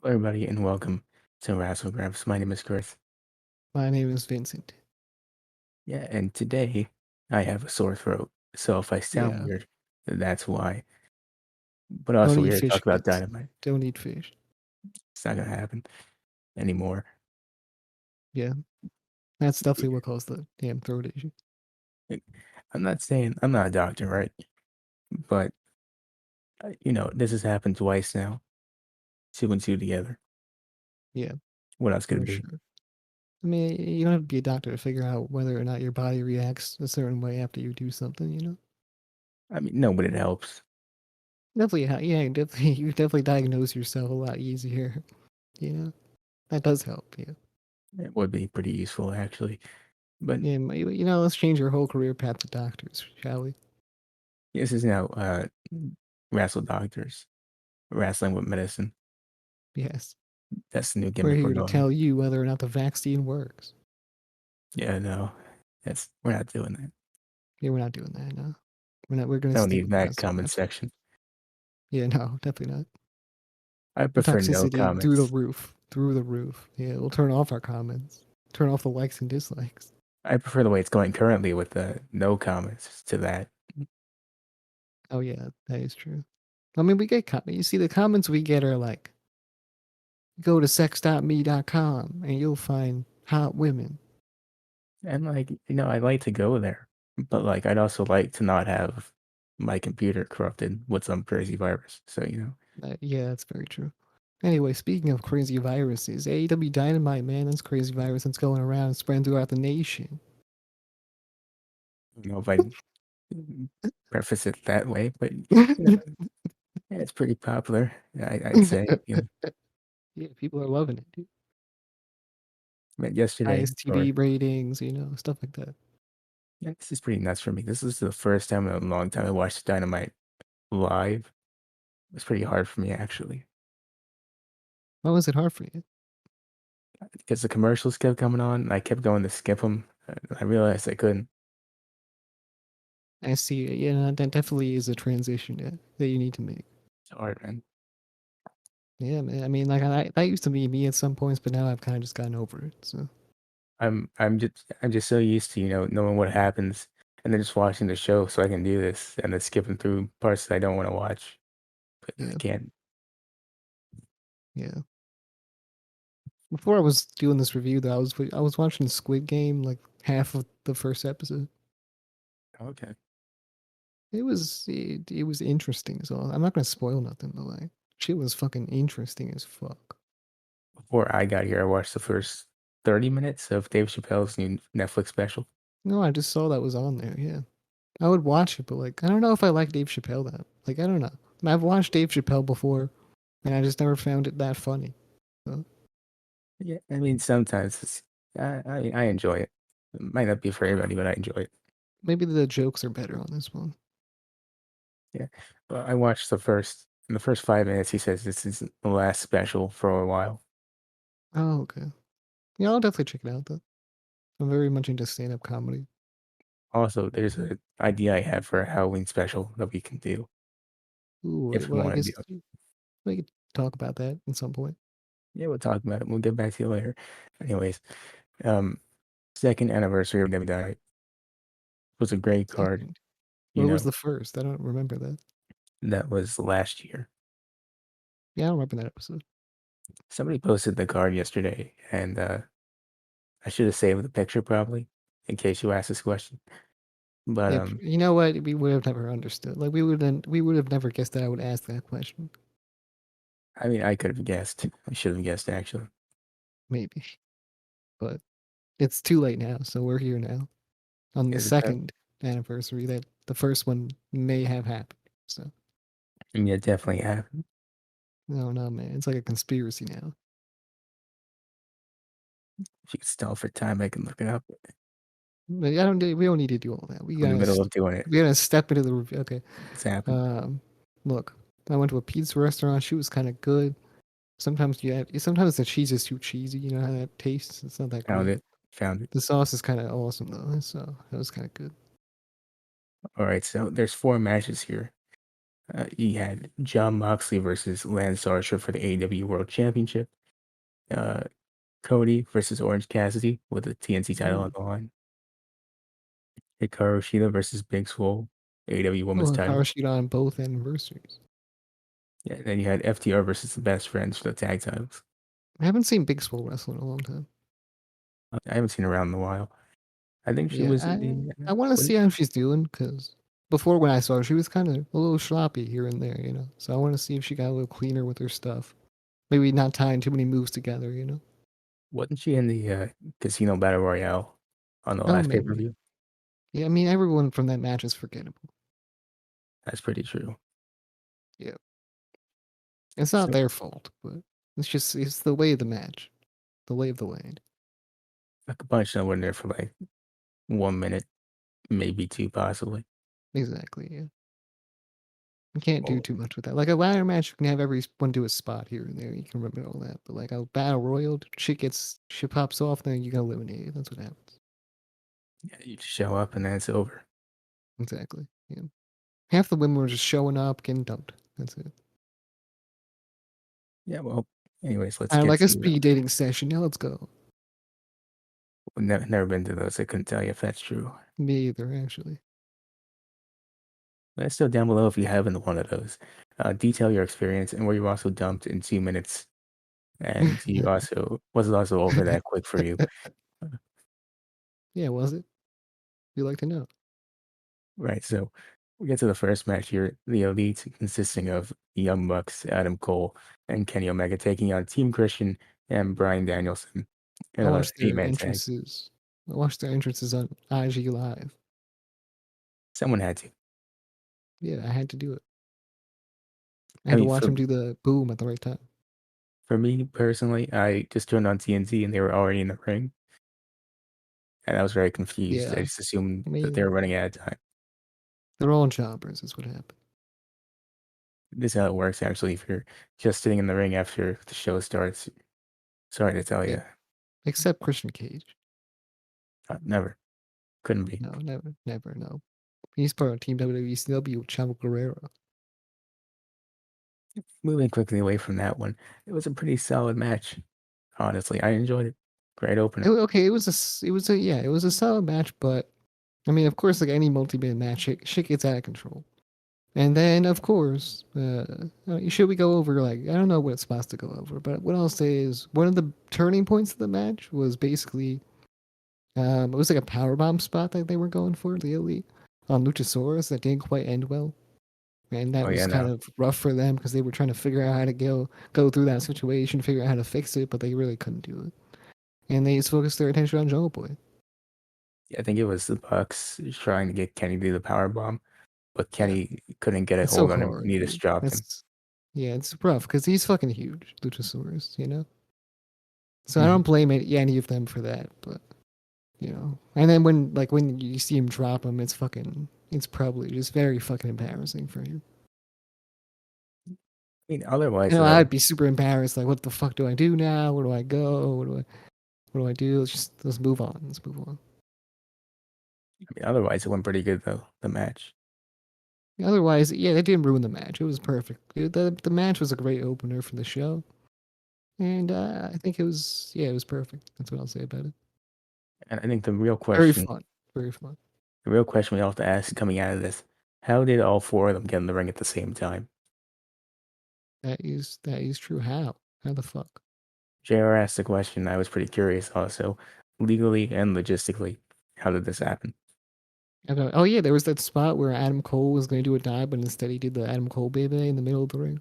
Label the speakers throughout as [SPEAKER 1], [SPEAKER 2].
[SPEAKER 1] Hello, everybody, and welcome to Wrassle Graps. My name is Chris.
[SPEAKER 2] My name is Vincent.
[SPEAKER 1] Yeah, and today I have a sore throat, so if I sound
[SPEAKER 2] Yeah.
[SPEAKER 1] weird, that's why. But
[SPEAKER 2] Don't
[SPEAKER 1] also,
[SPEAKER 2] eat
[SPEAKER 1] we're here to
[SPEAKER 2] fish,
[SPEAKER 1] talk about
[SPEAKER 2] kids.
[SPEAKER 1] Dynamite.
[SPEAKER 2] Don't eat fish.
[SPEAKER 1] It's not gonna happen anymore.
[SPEAKER 2] Yeah. That's definitely what caused the damn throat issue.
[SPEAKER 1] Like, I'm not saying I'm not a doctor, right? But this has happened twice now. Two and two together.
[SPEAKER 2] Yeah,
[SPEAKER 1] What else could
[SPEAKER 2] for
[SPEAKER 1] it be?
[SPEAKER 2] sure. I mean, you don't have to be a doctor to figure out whether or not your body reacts a certain way after you do something, you know?
[SPEAKER 1] I mean, no, but it helps.
[SPEAKER 2] Definitely, yeah, definitely, you definitely diagnose yourself a lot easier, you know? That does help, yeah.
[SPEAKER 1] It would be pretty useful, actually. But
[SPEAKER 2] Yeah, let's change your whole career path to doctors, shall we?
[SPEAKER 1] this is now Wrestle Doctors, wrestling with medicine.
[SPEAKER 2] Yes.
[SPEAKER 1] That's the new
[SPEAKER 2] We're
[SPEAKER 1] gimmick we're
[SPEAKER 2] here to
[SPEAKER 1] going with.
[SPEAKER 2] tell you whether or not the vaccine works.
[SPEAKER 1] Yeah, no, we're not doing that.
[SPEAKER 2] Yeah, we're not doing that, no. We're gonna
[SPEAKER 1] Don't
[SPEAKER 2] stick
[SPEAKER 1] need
[SPEAKER 2] with
[SPEAKER 1] that
[SPEAKER 2] wrestling.
[SPEAKER 1] comment section.
[SPEAKER 2] Yeah, no, definitely not.
[SPEAKER 1] I
[SPEAKER 2] The
[SPEAKER 1] prefer no
[SPEAKER 2] toxicity through the
[SPEAKER 1] comments.
[SPEAKER 2] roof. Through the roof. Yeah, we'll turn off our comments. Turn off the likes and dislikes.
[SPEAKER 1] I prefer the way it's going currently with the no comments to that.
[SPEAKER 2] Oh yeah, that is true. I mean, we get comments. You see, the comments we get are like, go to sex.me.com and you'll find hot women.
[SPEAKER 1] And I like to go there, but I'd also like to not have my computer corrupted with some crazy virus. So,
[SPEAKER 2] Yeah, that's very true. Anyway, speaking of crazy viruses, AEW Dynamite, man, that's crazy virus that's going around and spreading throughout the nation.
[SPEAKER 1] if I preface it that way, but yeah, it's pretty popular. I'd say,
[SPEAKER 2] Yeah, people are loving it, dude.
[SPEAKER 1] but yesterday
[SPEAKER 2] Highest
[SPEAKER 1] or
[SPEAKER 2] TV ratings, stuff like that.
[SPEAKER 1] yeah, this is pretty nuts for me. This is the first time in a long time I watched Dynamite live. It's pretty hard for me actually
[SPEAKER 2] Why was it hard for you?
[SPEAKER 1] because the commercials kept coming on. And I kept going to skip them. I realized I couldn't.
[SPEAKER 2] I see. Yeah, that definitely is a transition that you need to make.
[SPEAKER 1] It's hard, man.
[SPEAKER 2] Yeah, man. I mean, like that used to be me at some points, but now I've kind of just gotten over it. So
[SPEAKER 1] I'm just so used to knowing what happens and then just watching the show so I can do this and then skipping through parts that I don't want to watch, but I
[SPEAKER 2] yeah,
[SPEAKER 1] can't.
[SPEAKER 2] yeah. Before I was doing this review, though, I was watching Squid Game, like half of the first episode.
[SPEAKER 1] Okay.
[SPEAKER 2] It was interesting. So I'm not gonna spoil nothing, but like shit was fucking interesting as fuck.
[SPEAKER 1] Before I got here, I watched the first 30 minutes of Dave Chappelle's new Netflix special.
[SPEAKER 2] No, I just saw that was on there. Yeah, I would watch it, but like I don't know if I like Dave Chappelle that. Like I don't know. I've watched Dave Chappelle before, and I just never found it that funny. So.
[SPEAKER 1] Yeah, I mean, sometimes I enjoy it. It might not be for everybody, but I enjoy it.
[SPEAKER 2] Maybe the jokes are better on this one.
[SPEAKER 1] Yeah. Well, I watched in the first 5 minutes, he says this is the last special for a while.
[SPEAKER 2] Oh, okay. Yeah, I'll definitely check it out though. I'm very much into stand-up comedy.
[SPEAKER 1] Also, there's an idea I have for a Halloween special that we can do
[SPEAKER 2] Ooh,
[SPEAKER 1] if we
[SPEAKER 2] well, I
[SPEAKER 1] want to
[SPEAKER 2] guess
[SPEAKER 1] do it.
[SPEAKER 2] we could talk about that at some point.
[SPEAKER 1] Yeah, we'll talk about it. We'll get back to you later. Anyways, um, second anniversary of WWE Dynamite was a great card.
[SPEAKER 2] Second.
[SPEAKER 1] You
[SPEAKER 2] What was
[SPEAKER 1] know,
[SPEAKER 2] the first? I don't remember that.
[SPEAKER 1] that was last year.
[SPEAKER 2] Yeah, I don't remember that episode.
[SPEAKER 1] Somebody posted the card yesterday, and I should have saved the picture probably in case you ask this question. But
[SPEAKER 2] Yeah, you know what? We would have never understood. Like we would have never guessed that I would ask that question.
[SPEAKER 1] I mean, I could have guessed. I should have guessed actually.
[SPEAKER 2] Maybe, but it's too late now. So we're here now on the
[SPEAKER 1] Is it?
[SPEAKER 2] second anniversary that the first one may have happened. So
[SPEAKER 1] Yeah, definitely happened.
[SPEAKER 2] no, no, man, it's like a conspiracy now.
[SPEAKER 1] If you could stall for time, I can look it up.
[SPEAKER 2] But I don't. We don't need to do all that. We
[SPEAKER 1] I'm in the
[SPEAKER 2] gotta.
[SPEAKER 1] middle of doing it.
[SPEAKER 2] We gotta step into the review. Okay.
[SPEAKER 1] It's happened.
[SPEAKER 2] Um, look, I went to a pizza restaurant. She was kind of good. Sometimes the cheese is too cheesy. You know how that tastes. It's not that
[SPEAKER 1] Found
[SPEAKER 2] great.
[SPEAKER 1] it. Found it.
[SPEAKER 2] The sauce is kind of awesome though, so that was kind of good.
[SPEAKER 1] All right. So there's 4 matches here. You had John Moxley versus Lance Archer for the AEW World Championship. Uh, Cody versus Orange Cassidy with the TNT title on
[SPEAKER 2] Ooh.
[SPEAKER 1] the line. Hikaru Shida versus Big Swole, AEW Women's
[SPEAKER 2] Oh,
[SPEAKER 1] title.
[SPEAKER 2] Hikaru on both anniversaries.
[SPEAKER 1] Yeah, and then you had FTR versus the Best Friends for the tag titles.
[SPEAKER 2] I haven't seen Big Swole wrestle in a long time.
[SPEAKER 1] I haven't seen her around in a while. I think she
[SPEAKER 2] Yeah,
[SPEAKER 1] was in the
[SPEAKER 2] I want to
[SPEAKER 1] what?
[SPEAKER 2] see how she's doing because before when I saw her, she was kind of a little sloppy here and there, you know. So I want to see if she got a little cleaner with her stuff. Maybe not tying too many moves together, you know.
[SPEAKER 1] Wasn't she in the Casino Battle Royale on the
[SPEAKER 2] Oh,
[SPEAKER 1] last pay per
[SPEAKER 2] maybe.
[SPEAKER 1] view?
[SPEAKER 2] Yeah, I mean everyone from that match is forgettable.
[SPEAKER 1] That's pretty true.
[SPEAKER 2] Yeah, it's not
[SPEAKER 1] So
[SPEAKER 2] their fault, but it's the way of the match, the lay of the land.
[SPEAKER 1] I could punch someone there for like 1 minute, maybe two, possibly.
[SPEAKER 2] Exactly. Yeah, you can't do
[SPEAKER 1] Well,
[SPEAKER 2] too much with that. Like a ladder match, you can have everyone do a spot here and there. You can remember all that. But like a battle royal, shit pops off, then you get eliminated. That's what happens.
[SPEAKER 1] yeah, you just show up and then it's over.
[SPEAKER 2] Exactly. Yeah. Half the women were just showing up, getting dumped. That's it.
[SPEAKER 1] Yeah, well, anyways, let's
[SPEAKER 2] I
[SPEAKER 1] get
[SPEAKER 2] like a
[SPEAKER 1] to.
[SPEAKER 2] speed dating session. Now let's go.
[SPEAKER 1] Never been to those. I couldn't tell you if that's true.
[SPEAKER 2] Me either, actually.
[SPEAKER 1] Let us know down below if you have been to one of those. Detail your experience and where you also dumped in 2 minutes, and you also was it also over that quick for you.
[SPEAKER 2] Yeah, was it? We like to know.
[SPEAKER 1] Right, so we get to the first match here. The Elite, consisting of Young Bucks, Adam Cole, and Kenny Omega, taking on Team Christian and Brian Danielson in
[SPEAKER 2] I
[SPEAKER 1] a
[SPEAKER 2] watched their
[SPEAKER 1] eight-man tag.
[SPEAKER 2] entrances. I watched their entrances on IG Live.
[SPEAKER 1] Someone had to.
[SPEAKER 2] Yeah, I had to do it. I
[SPEAKER 1] I
[SPEAKER 2] had to
[SPEAKER 1] mean,
[SPEAKER 2] watch
[SPEAKER 1] for
[SPEAKER 2] him do the boom at the right time.
[SPEAKER 1] for me personally, I just turned on TNT and they were already in the ring, and I was very confused. I
[SPEAKER 2] Yeah,
[SPEAKER 1] just assumed
[SPEAKER 2] I
[SPEAKER 1] that they
[SPEAKER 2] mean,
[SPEAKER 1] were running out of time.
[SPEAKER 2] they're all jobbers, is what happened.
[SPEAKER 1] This is how it works, actually. If you're just sitting in the ring after the show starts, sorry to tell
[SPEAKER 2] Yeah,
[SPEAKER 1] you,
[SPEAKER 2] except Christian Cage.
[SPEAKER 1] never. Couldn't be.
[SPEAKER 2] No, never, never, no. He's part of Team WWECW with Chavo Guerrero.
[SPEAKER 1] Moving quickly away from that one, it was a pretty solid match. Honestly, I enjoyed it. Great opener.
[SPEAKER 2] Okay, it was a solid match, but I mean, of course, like any multi-man match, shit gets out of control. And then, of course, should we go over like I don't know what spots to go over, but what I'll say is one of the turning points of the match was basically it was like a power bomb spot that they were going for the Elite on Luchasaurus that didn't quite end well, and that
[SPEAKER 1] Oh yeah,
[SPEAKER 2] was kind
[SPEAKER 1] no.
[SPEAKER 2] of rough for them because they were trying to figure out how to go through that situation, figure out how to fix it, but they really couldn't do it, and they just focused their attention on Jungle Boy.
[SPEAKER 1] I think it was the Bucks trying to get Kenny to do the power bomb, but
[SPEAKER 2] Yeah,
[SPEAKER 1] Kenny couldn't get a
[SPEAKER 2] it's so
[SPEAKER 1] hold on him, and
[SPEAKER 2] hard,
[SPEAKER 1] he just
[SPEAKER 2] dude.
[SPEAKER 1] dropped him.
[SPEAKER 2] That's yeah, it's rough because he's fucking huge, Luchasaurus, you know. So I don't
[SPEAKER 1] Mhm.
[SPEAKER 2] blame any of them for that, but you know. And then when you see him drop him, it's probably just very fucking embarrassing for him.
[SPEAKER 1] I mean,
[SPEAKER 2] You
[SPEAKER 1] otherwise
[SPEAKER 2] know,
[SPEAKER 1] though,
[SPEAKER 2] I'd be super embarrassed. Like, what the fuck do I do now? Where do I go? What do I do? Let's move on. Let's move on.
[SPEAKER 1] otherwise it went pretty good though. The match.
[SPEAKER 2] Otherwise, yeah, they didn't ruin the match. It was perfect. The match was a great opener for the show, and I think it was perfect. That's what I'll say about it.
[SPEAKER 1] And I think
[SPEAKER 2] Very fun, very fun.
[SPEAKER 1] the real question we all have to ask coming out of this, how did all four of them get in the ring at the same time?
[SPEAKER 2] That is true. How the fuck?
[SPEAKER 1] JR asked the question. I was pretty curious also, legally and logistically, how did this happen?
[SPEAKER 2] Oh yeah, there was that spot where Adam Cole was going to do a dive, but instead he did the Adam Cole baby in the middle of the ring.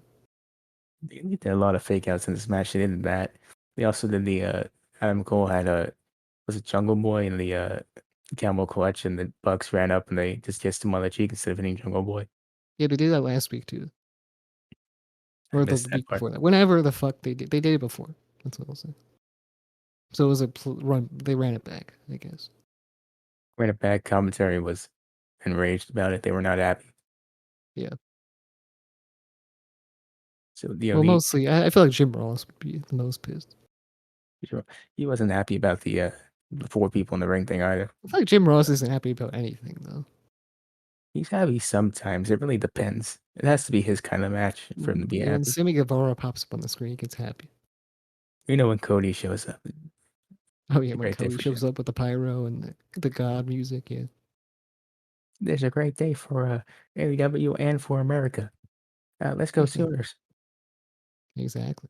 [SPEAKER 1] They did a lot of fake outs in this match. They did that. They also did the Adam Cole had a was it Jungle Boy in the Camel Clutch, and the Bucks ran up and they just kissed him on the cheek instead of hitting Jungle Boy.
[SPEAKER 2] Yeah, they did that last week too,
[SPEAKER 1] I
[SPEAKER 2] or the
[SPEAKER 1] missed that
[SPEAKER 2] week
[SPEAKER 1] part.
[SPEAKER 2] before that. Whenever the fuck they did it before. That's what I'll say. So it was a run. They ran it back, I guess.
[SPEAKER 1] Ran it back. Commentary was enraged about it. They were not happy.
[SPEAKER 2] Yeah.
[SPEAKER 1] So the
[SPEAKER 2] Well,
[SPEAKER 1] Elite,
[SPEAKER 2] mostly I feel like Jim Ross would be the most pissed.
[SPEAKER 1] sure, he wasn't happy about the four people in the ring thing either.
[SPEAKER 2] I feel like Jim Ross isn't happy about anything though.
[SPEAKER 1] He's happy sometimes. It really depends. It has to be his kind of match for him to be
[SPEAKER 2] Yeah, when
[SPEAKER 1] happy.
[SPEAKER 2] Sammy Guevara pops up on the screen, he gets happy.
[SPEAKER 1] You know, when Cody shows up,
[SPEAKER 2] Oh
[SPEAKER 1] it's
[SPEAKER 2] yeah,
[SPEAKER 1] a
[SPEAKER 2] when
[SPEAKER 1] great day
[SPEAKER 2] Cody
[SPEAKER 1] for Shia.
[SPEAKER 2] shows up with the pyro and the God music, yeah,
[SPEAKER 1] There's a great day for AEW and for America. Let's go
[SPEAKER 2] yeah,
[SPEAKER 1] Sooners.
[SPEAKER 2] exactly.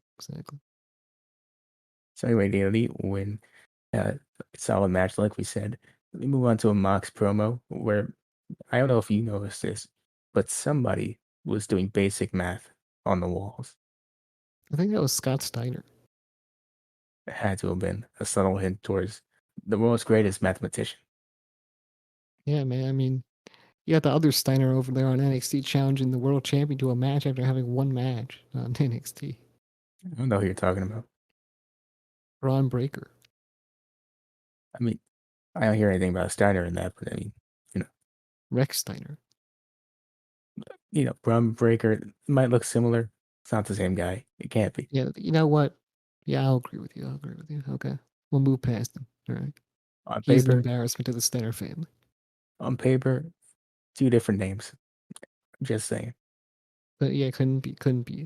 [SPEAKER 1] So anyway, the win. Uh, Solid match, like we said. Let me move on to a Mox promo where I don't know if you noticed this, but somebody was doing basic math on the walls.
[SPEAKER 2] I think that was Scott Steiner.
[SPEAKER 1] It had to have been a subtle hint towards the world's greatest mathematician.
[SPEAKER 2] Yeah, man. I mean, you got the other Steiner over there on NXT challenging the world champion to a match after having one match on NXT.
[SPEAKER 1] I don't know who you're talking about.
[SPEAKER 2] Braun Breaker,
[SPEAKER 1] I mean, I don't hear anything about Steiner in that, but I mean, you know,
[SPEAKER 2] Rex Steiner.
[SPEAKER 1] Brum Breaker might look similar. It's not the same guy. It can't be.
[SPEAKER 2] Yeah, you know what? Yeah, I'll agree with you. Okay, we'll move past him. All right,
[SPEAKER 1] On
[SPEAKER 2] he's an
[SPEAKER 1] paper,
[SPEAKER 2] embarrassment to the Steiner family.
[SPEAKER 1] on paper, two different names. I'm just saying.
[SPEAKER 2] But yeah, couldn't be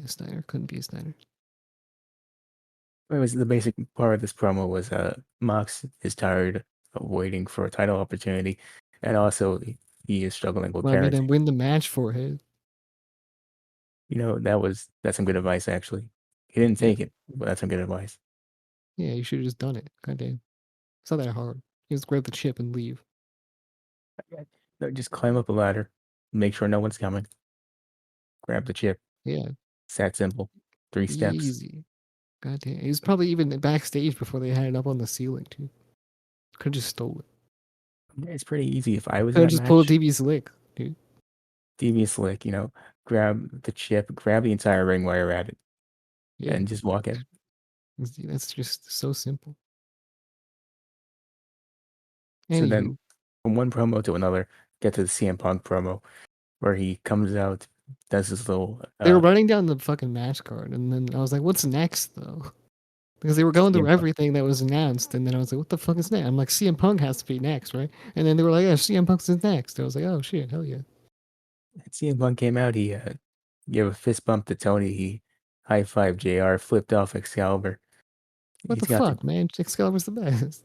[SPEAKER 2] a Steiner. Couldn't be a Steiner.
[SPEAKER 1] It was the basic part of this promo was Mox is tired of waiting for a title opportunity, and also he is struggling with
[SPEAKER 2] Well, I mean, then
[SPEAKER 1] parenting.
[SPEAKER 2] win the match for him.
[SPEAKER 1] That's some good advice actually. He didn't
[SPEAKER 2] Yeah,
[SPEAKER 1] take it, but that's some good advice.
[SPEAKER 2] yeah, you should have just done it. Goddamn, it's not that hard. You just grab the chip and leave.
[SPEAKER 1] Yeah. No, just climb up the ladder, make sure no one's coming, grab the chip.
[SPEAKER 2] Yeah,
[SPEAKER 1] It's that simple. 3 steps.
[SPEAKER 2] easy. Goddamn, he was probably even backstage before they had it up on the ceiling too. Could have just stole it.
[SPEAKER 1] Yeah, it's pretty easy. If I was
[SPEAKER 2] Could
[SPEAKER 1] in
[SPEAKER 2] have
[SPEAKER 1] that
[SPEAKER 2] just pulled a
[SPEAKER 1] match,
[SPEAKER 2] DB slick, dude.
[SPEAKER 1] devious slick, grab the chip, grab the entire ring while you're at it,
[SPEAKER 2] Yeah,
[SPEAKER 1] and just walk in.
[SPEAKER 2] that's just so simple.
[SPEAKER 1] So then,
[SPEAKER 2] Anywho,
[SPEAKER 1] from one promo to another, get to the CM Punk promo where he comes out, does his little
[SPEAKER 2] they were running down the fucking match card, and then I was like, "What's next, though?" Because they were going through
[SPEAKER 1] CM Punk.
[SPEAKER 2] everything that was announced, and then I was like, "What the fuck is next?" I'm like, "CM Punk has to be next, right?" And then they were like, "Yeah, CM Punk's is next." I was like, "Oh shit, hell yeah!"
[SPEAKER 1] CM Punk came out. He gave a fist bump to Tony. He high fived JR, flipped off Excalibur.
[SPEAKER 2] What the
[SPEAKER 1] He's got the.
[SPEAKER 2] fuck, man? Excalibur's the best.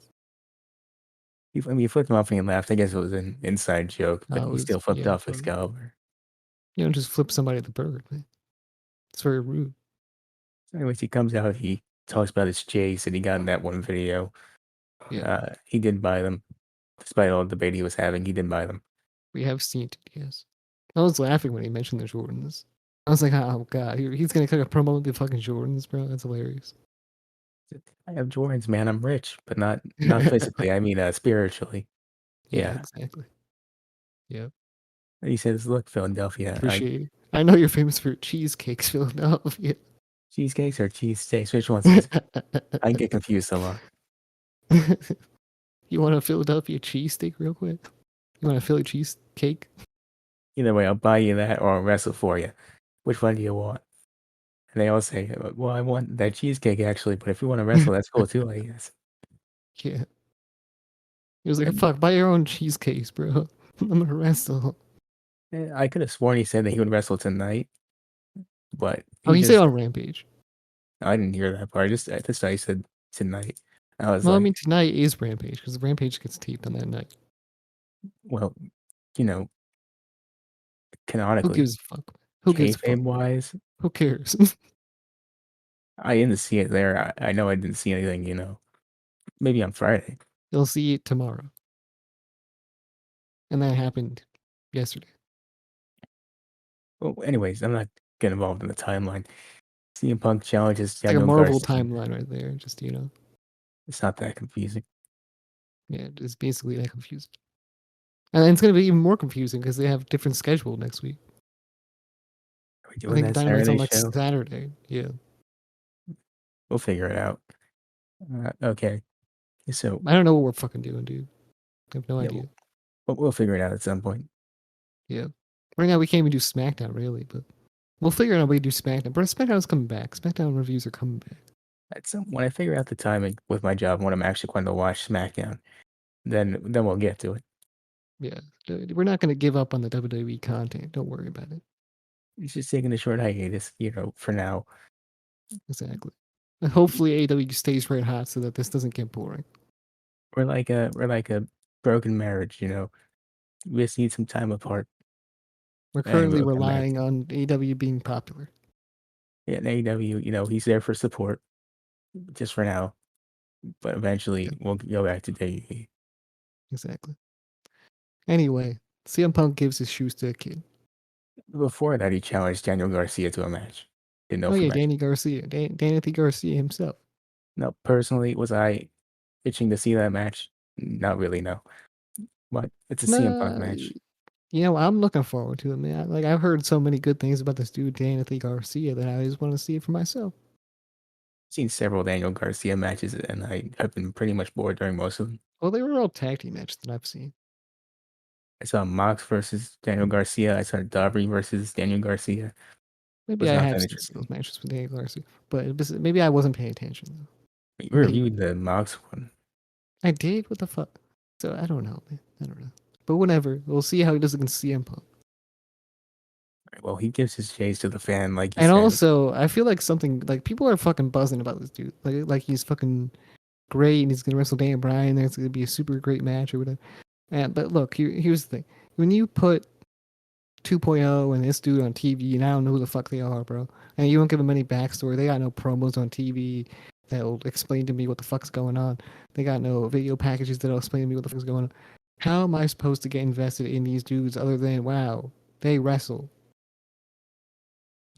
[SPEAKER 1] He flipped him off and he laughed. I guess it was an inside joke, but
[SPEAKER 2] Oh, it
[SPEAKER 1] he
[SPEAKER 2] was
[SPEAKER 1] still flipped
[SPEAKER 2] yeah,
[SPEAKER 1] off
[SPEAKER 2] totally.
[SPEAKER 1] Excalibur.
[SPEAKER 2] You don't just flip somebody the bird, man. It's very rude.
[SPEAKER 1] So anyways, he comes out. He talks about his chase that he got in that one video.
[SPEAKER 2] Yeah,
[SPEAKER 1] He did buy them, despite all the debate he was having. He did buy them.
[SPEAKER 2] we have seen it. Yes, I was laughing when he mentioned the Jordans. I was like, "Oh god, he's gonna cut a promo with the fucking Jordans, bro. That's hilarious."
[SPEAKER 1] I have Jordans, man. I'm rich, but not physically. I mean, spiritually.
[SPEAKER 2] Yeah,
[SPEAKER 1] Yeah.
[SPEAKER 2] exactly. Yep.
[SPEAKER 1] And he says, "Look, Philadelphia,
[SPEAKER 2] Appreciate it. I know you're famous for cheesecakes, Philadelphia.
[SPEAKER 1] cheesecakes or cheesesteaks? Which one's is it? I get confused a lot.
[SPEAKER 2] You want a Philadelphia cheesesteak real quick? You want a Philly cheesecake?
[SPEAKER 1] Either way, I'll buy you that or I'll wrestle for you. Which one do you want?" And they all say, "Well, I want that cheesecake actually, but if you want to wrestle, that's cool too, I guess."
[SPEAKER 2] Yeah. He was like,
[SPEAKER 1] And
[SPEAKER 2] fuck, buy your own cheesecakes, bro. I'm gonna wrestle.
[SPEAKER 1] I could have sworn he said that he would wrestle tonight, but
[SPEAKER 2] Oh,
[SPEAKER 1] he
[SPEAKER 2] he said
[SPEAKER 1] just
[SPEAKER 2] on Rampage.
[SPEAKER 1] I didn't hear that part. I just thought he said tonight. I was
[SPEAKER 2] Well, I mean,
[SPEAKER 1] like,
[SPEAKER 2] tonight is Rampage because Rampage gets taped on that night.
[SPEAKER 1] well, you know,
[SPEAKER 2] Who
[SPEAKER 1] canonically,
[SPEAKER 2] gives a fuck? Who gives a fuck?
[SPEAKER 1] kayfabe wise,
[SPEAKER 2] Who cares?
[SPEAKER 1] I didn't see it there. I know I didn't see anything, maybe on Friday.
[SPEAKER 2] You'll see it tomorrow. And that happened yesterday.
[SPEAKER 1] Well, anyways, I'm not getting involved in the timeline. CM Punk challenges
[SPEAKER 2] It's like a
[SPEAKER 1] Daniel
[SPEAKER 2] Marvel
[SPEAKER 1] Garcia.
[SPEAKER 2] timeline right there. Just,
[SPEAKER 1] It's not that confusing.
[SPEAKER 2] yeah, it's basically that confusing. And it's going to be even more confusing because they have different schedule next week.
[SPEAKER 1] Are we
[SPEAKER 2] I
[SPEAKER 1] doing
[SPEAKER 2] think
[SPEAKER 1] that
[SPEAKER 2] Dynamite's on
[SPEAKER 1] Saturday
[SPEAKER 2] like
[SPEAKER 1] show?
[SPEAKER 2] Saturday. Yeah.
[SPEAKER 1] We'll figure it out. Okay. So,
[SPEAKER 2] I don't know what we're fucking doing, dude. I have no
[SPEAKER 1] yeah,
[SPEAKER 2] idea.
[SPEAKER 1] we'll figure it out at some point.
[SPEAKER 2] Yeah. Right now we can't even do SmackDown really, but we'll figure out a way to do SmackDown. But SmackDown's coming back. SmackDown reviews are coming back.
[SPEAKER 1] When I figure out the timing with my job when I'm actually going to watch SmackDown, then we'll get to it.
[SPEAKER 2] Yeah, we're not gonna give up on the WWE content. Don't worry about it.
[SPEAKER 1] He's just taking a short hiatus, for now.
[SPEAKER 2] Exactly. And hopefully AEW stays red hot so that this doesn't get boring.
[SPEAKER 1] We're like a broken marriage. We just need some time apart,
[SPEAKER 2] We're
[SPEAKER 1] and
[SPEAKER 2] currently
[SPEAKER 1] we'll come back.
[SPEAKER 2] relying on AEW being popular.
[SPEAKER 1] Yeah, and AEW, he's there for support, just for now. But eventually,
[SPEAKER 2] Yeah,
[SPEAKER 1] we'll go back to WWE.
[SPEAKER 2] exactly. Anyway, CM Punk gives his shoes to a kid.
[SPEAKER 1] Before that, he challenged Daniel Garcia to a match. Didn't know
[SPEAKER 2] Oh
[SPEAKER 1] if a
[SPEAKER 2] yeah,
[SPEAKER 1] match.
[SPEAKER 2] Danny Garcia, Danny Garcia himself.
[SPEAKER 1] No, personally, was I itching to see that match? Not really, no. But it's a CM Punk
[SPEAKER 2] Nah,
[SPEAKER 1] match.
[SPEAKER 2] I'm looking forward to it, man. Like I've heard so many good things about this dude, Danny Garcia, that I just want to see it for myself.
[SPEAKER 1] I've seen several Daniel Garcia matches, and I have been pretty much bored during most of them.
[SPEAKER 2] Well, they were all tag team matches that I've seen.
[SPEAKER 1] I saw Mox versus Daniel Garcia. I saw Darby versus Daniel Garcia.
[SPEAKER 2] Maybe
[SPEAKER 1] Was
[SPEAKER 2] I
[SPEAKER 1] not
[SPEAKER 2] have
[SPEAKER 1] that
[SPEAKER 2] seen those
[SPEAKER 1] interesting.
[SPEAKER 2] matches with Danny Garcia, but maybe I wasn't paying attention though.
[SPEAKER 1] We reviewed
[SPEAKER 2] Maybe
[SPEAKER 1] the Mox one.
[SPEAKER 2] I did. What the fuck? So I don't know, man. I don't know. But whatever. We'll see how he does against CM Punk.
[SPEAKER 1] Well, he gives his chase to the fan, like you
[SPEAKER 2] And
[SPEAKER 1] said.
[SPEAKER 2] also, I feel like something like people are fucking buzzing about this dude. Like he's fucking great and he's gonna wrestle Daniel Bryan. There's gonna be a super great match or whatever. And but look, here's the thing: when you put 2.0 and this dude on TV, and I don't know who the fuck they are, bro, and you don't give them any backstory, they got no promos on TV that'll explain to me what the fuck's going on. They got no video packages that'll explain to me what the fuck's going on. How am I supposed to get invested in these dudes other than wow, they wrestle?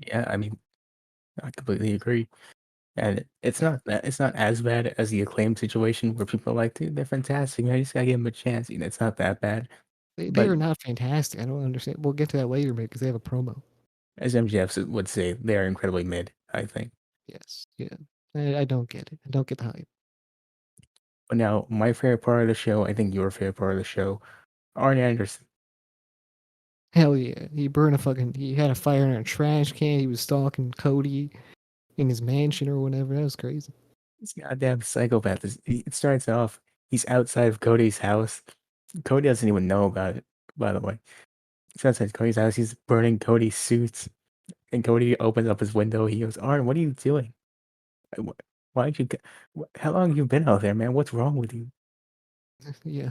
[SPEAKER 1] Yeah, I mean, I completely agree. And it's not as bad as the acclaimed situation where people are like, dude, they're fantastic. Man. I just gotta give them a chance. It's not that bad.
[SPEAKER 2] They
[SPEAKER 1] But
[SPEAKER 2] are not fantastic. I don't understand. We'll get to that later, because they have a promo.
[SPEAKER 1] as MJF would say, they are incredibly mid, I think.
[SPEAKER 2] Yes, yeah. I don't get it. I don't get the hype.
[SPEAKER 1] But now, my favorite part of the show, I think your favorite part of the show, Arn Anderson.
[SPEAKER 2] Hell yeah. He had a fire in a trash can. He was stalking Cody in his mansion or whatever. That was crazy.
[SPEAKER 1] This goddamn psychopath. It starts off, he's outside of Cody's house. Cody doesn't even know about it, by the way. He's outside Cody's house. He's burning Cody's suits. And Cody opens up his window. He goes, Arn, what are you doing? Why'd you? How long have you been out there, man? What's wrong with you?
[SPEAKER 2] Yeah.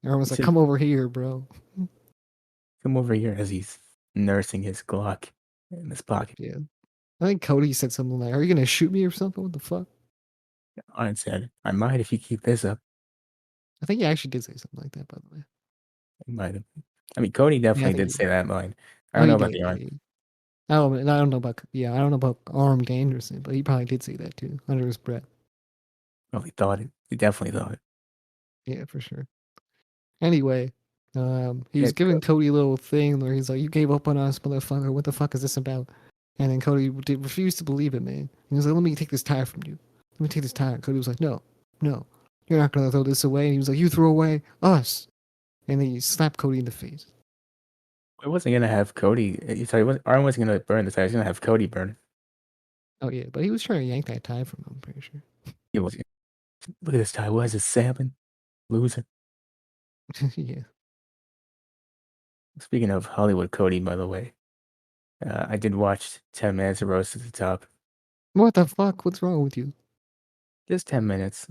[SPEAKER 2] Everyone's
[SPEAKER 1] He
[SPEAKER 2] like,
[SPEAKER 1] said,
[SPEAKER 2] come over here, bro.
[SPEAKER 1] "Come over here," as he's nursing his Glock in his pocket.
[SPEAKER 2] Yeah. I think Cody said something like, are you going to shoot me or something? What the fuck?
[SPEAKER 1] Arn said, "I might if you keep this up."
[SPEAKER 2] I think he actually did say something like that, by the way.
[SPEAKER 1] He might have. I mean, Cody
[SPEAKER 2] Yeah, I
[SPEAKER 1] definitely
[SPEAKER 2] think
[SPEAKER 1] did
[SPEAKER 2] he
[SPEAKER 1] say
[SPEAKER 2] did.
[SPEAKER 1] that line. I
[SPEAKER 2] Oh,
[SPEAKER 1] don't know
[SPEAKER 2] he
[SPEAKER 1] about
[SPEAKER 2] did.
[SPEAKER 1] the
[SPEAKER 2] Yeah.
[SPEAKER 1] Arn.
[SPEAKER 2] Yeah. I don't know about, I don't know about Armed Anderson, but he probably did say that too, under his breath.
[SPEAKER 1] Well, he thought it. He definitely thought it.
[SPEAKER 2] Yeah, for sure. Anyway, he
[SPEAKER 1] Yeah,
[SPEAKER 2] was giving Cody a little thing where he's like, "You gave up on us, motherfucker. What the fuck is this about?" And then Cody refused to believe it, man. He was like, "Let me take this tire from you. Let me take this tire." Cody was like, "No, no, you're not gonna throw this away." And he was like, "You throw away us." And then he slapped Cody in the face.
[SPEAKER 1] I wasn't gonna have Cody. Sorry, Arn wasn't gonna burn the tire. He was gonna have Cody burn it.
[SPEAKER 2] Oh yeah, but he was trying to yank that tire from him. I'm pretty sure.
[SPEAKER 1] He was. Look at this tire. What is it? Salmon loser.
[SPEAKER 2] Yeah.
[SPEAKER 1] Speaking of Hollywood Cody, by the way, I did watch 10 minutes of Roast to the Top.
[SPEAKER 2] What the fuck? What's wrong with you?
[SPEAKER 1] Just 10 minutes.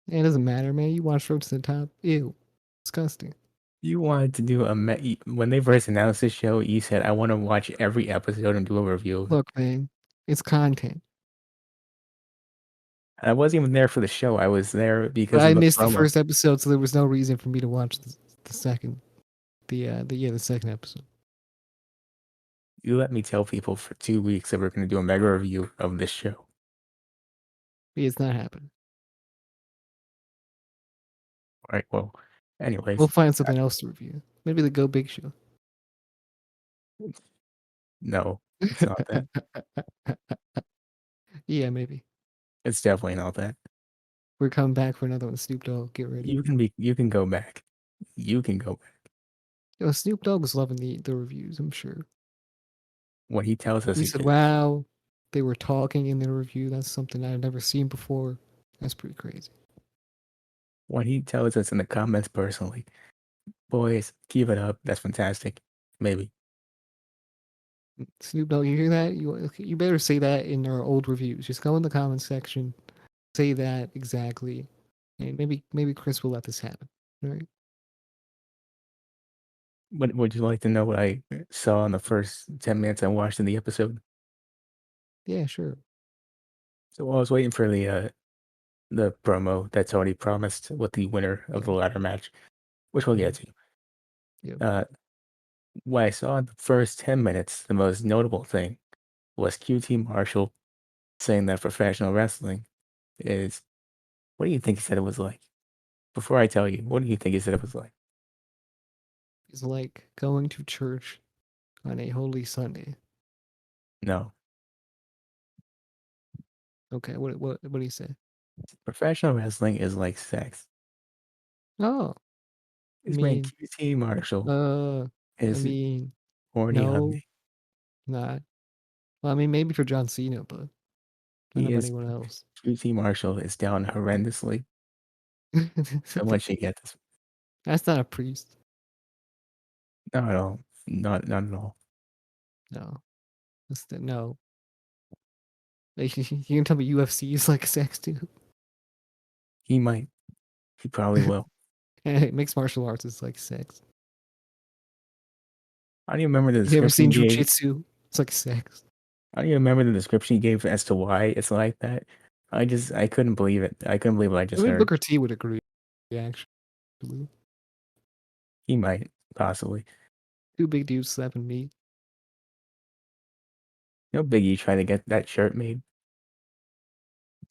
[SPEAKER 2] It doesn't matter, man. You watch Road to the Top. Ew, disgusting.
[SPEAKER 1] You wanted to do when they first announced this show. You said, "I want to watch every episode and do a review of it."
[SPEAKER 2] Look, man, it's content.
[SPEAKER 1] And I wasn't even there for the show. I was there
[SPEAKER 2] But
[SPEAKER 1] because
[SPEAKER 2] I
[SPEAKER 1] of the
[SPEAKER 2] missed the
[SPEAKER 1] promo.
[SPEAKER 2] first episode, so there was no reason for me to watch the second, the second episode.
[SPEAKER 1] You let me tell people for 2 weeks that we're going to do a mega review of this show.
[SPEAKER 2] It's not happening.
[SPEAKER 1] All right. Well,
[SPEAKER 2] We'll
[SPEAKER 1] anyways,
[SPEAKER 2] find something else to review. Maybe the Go Big Show.
[SPEAKER 1] no, it's not that.
[SPEAKER 2] Yeah, maybe.
[SPEAKER 1] It's definitely not that.
[SPEAKER 2] We're coming back for another one. Snoop Dogg, get ready.
[SPEAKER 1] You can go back. You can go back.
[SPEAKER 2] Yo, Snoop Dogg was loving the reviews, I'm sure.
[SPEAKER 1] What he tells us
[SPEAKER 2] He
[SPEAKER 1] he
[SPEAKER 2] said,
[SPEAKER 1] is.
[SPEAKER 2] "Wow, they were talking in the review. That's something I've never seen before. That's pretty crazy."
[SPEAKER 1] What he tells us in the comments personally. Boys, keep it up. That's fantastic. Maybe.
[SPEAKER 2] Snoop Dogg, you hear that? You better say that in our old reviews. Just go in the comments section, say that exactly, and maybe Chris will let this happen. All right?
[SPEAKER 1] Would you like to know what I saw in the first 10 minutes I watched in the episode?
[SPEAKER 2] Yeah, sure.
[SPEAKER 1] So while I was waiting for the promo that Tony promised with the winner of
[SPEAKER 2] Yeah.
[SPEAKER 1] the ladder match, which we'll get to.
[SPEAKER 2] Yep.
[SPEAKER 1] Uh, what I saw in the first 10 minutes, the most notable thing was QT Marshall saying that professional wrestling is, what do you think he said it was like? Before I tell you, what do you think he said it was like?
[SPEAKER 2] It's like going to church on a holy Sunday.
[SPEAKER 1] No.
[SPEAKER 2] Okay, what do you say?
[SPEAKER 1] Professional wrestling is like sex.
[SPEAKER 2] Oh, I
[SPEAKER 1] This man
[SPEAKER 2] mean,
[SPEAKER 1] QT Marshall
[SPEAKER 2] uh, I
[SPEAKER 1] is
[SPEAKER 2] mean,
[SPEAKER 1] horny on
[SPEAKER 2] no,
[SPEAKER 1] me.
[SPEAKER 2] not. Well, I mean, maybe for John Cena, but I don't know
[SPEAKER 1] He
[SPEAKER 2] about
[SPEAKER 1] is
[SPEAKER 2] anyone else.
[SPEAKER 1] QT Marshall is down horrendously. So much you get this.
[SPEAKER 2] That's not a priest.
[SPEAKER 1] Not at all. Not at all.
[SPEAKER 2] No, no. Like, you can tell me UFC is like sex too.
[SPEAKER 1] He might. He probably will.
[SPEAKER 2] Mixed martial arts is like sex.
[SPEAKER 1] I don't even remember the
[SPEAKER 2] You ever
[SPEAKER 1] description
[SPEAKER 2] seen
[SPEAKER 1] he gave.
[SPEAKER 2] jujitsu? It's like sex.
[SPEAKER 1] I don't even remember the description he gave as to why it's like that. I couldn't believe it. I couldn't believe what I
[SPEAKER 2] I
[SPEAKER 1] just
[SPEAKER 2] mean,
[SPEAKER 1] heard.
[SPEAKER 2] Booker T would agree. Actually,
[SPEAKER 1] He might, possibly.
[SPEAKER 2] two big dudes slapping meat.
[SPEAKER 1] You know, Biggie tried to get that shirt made.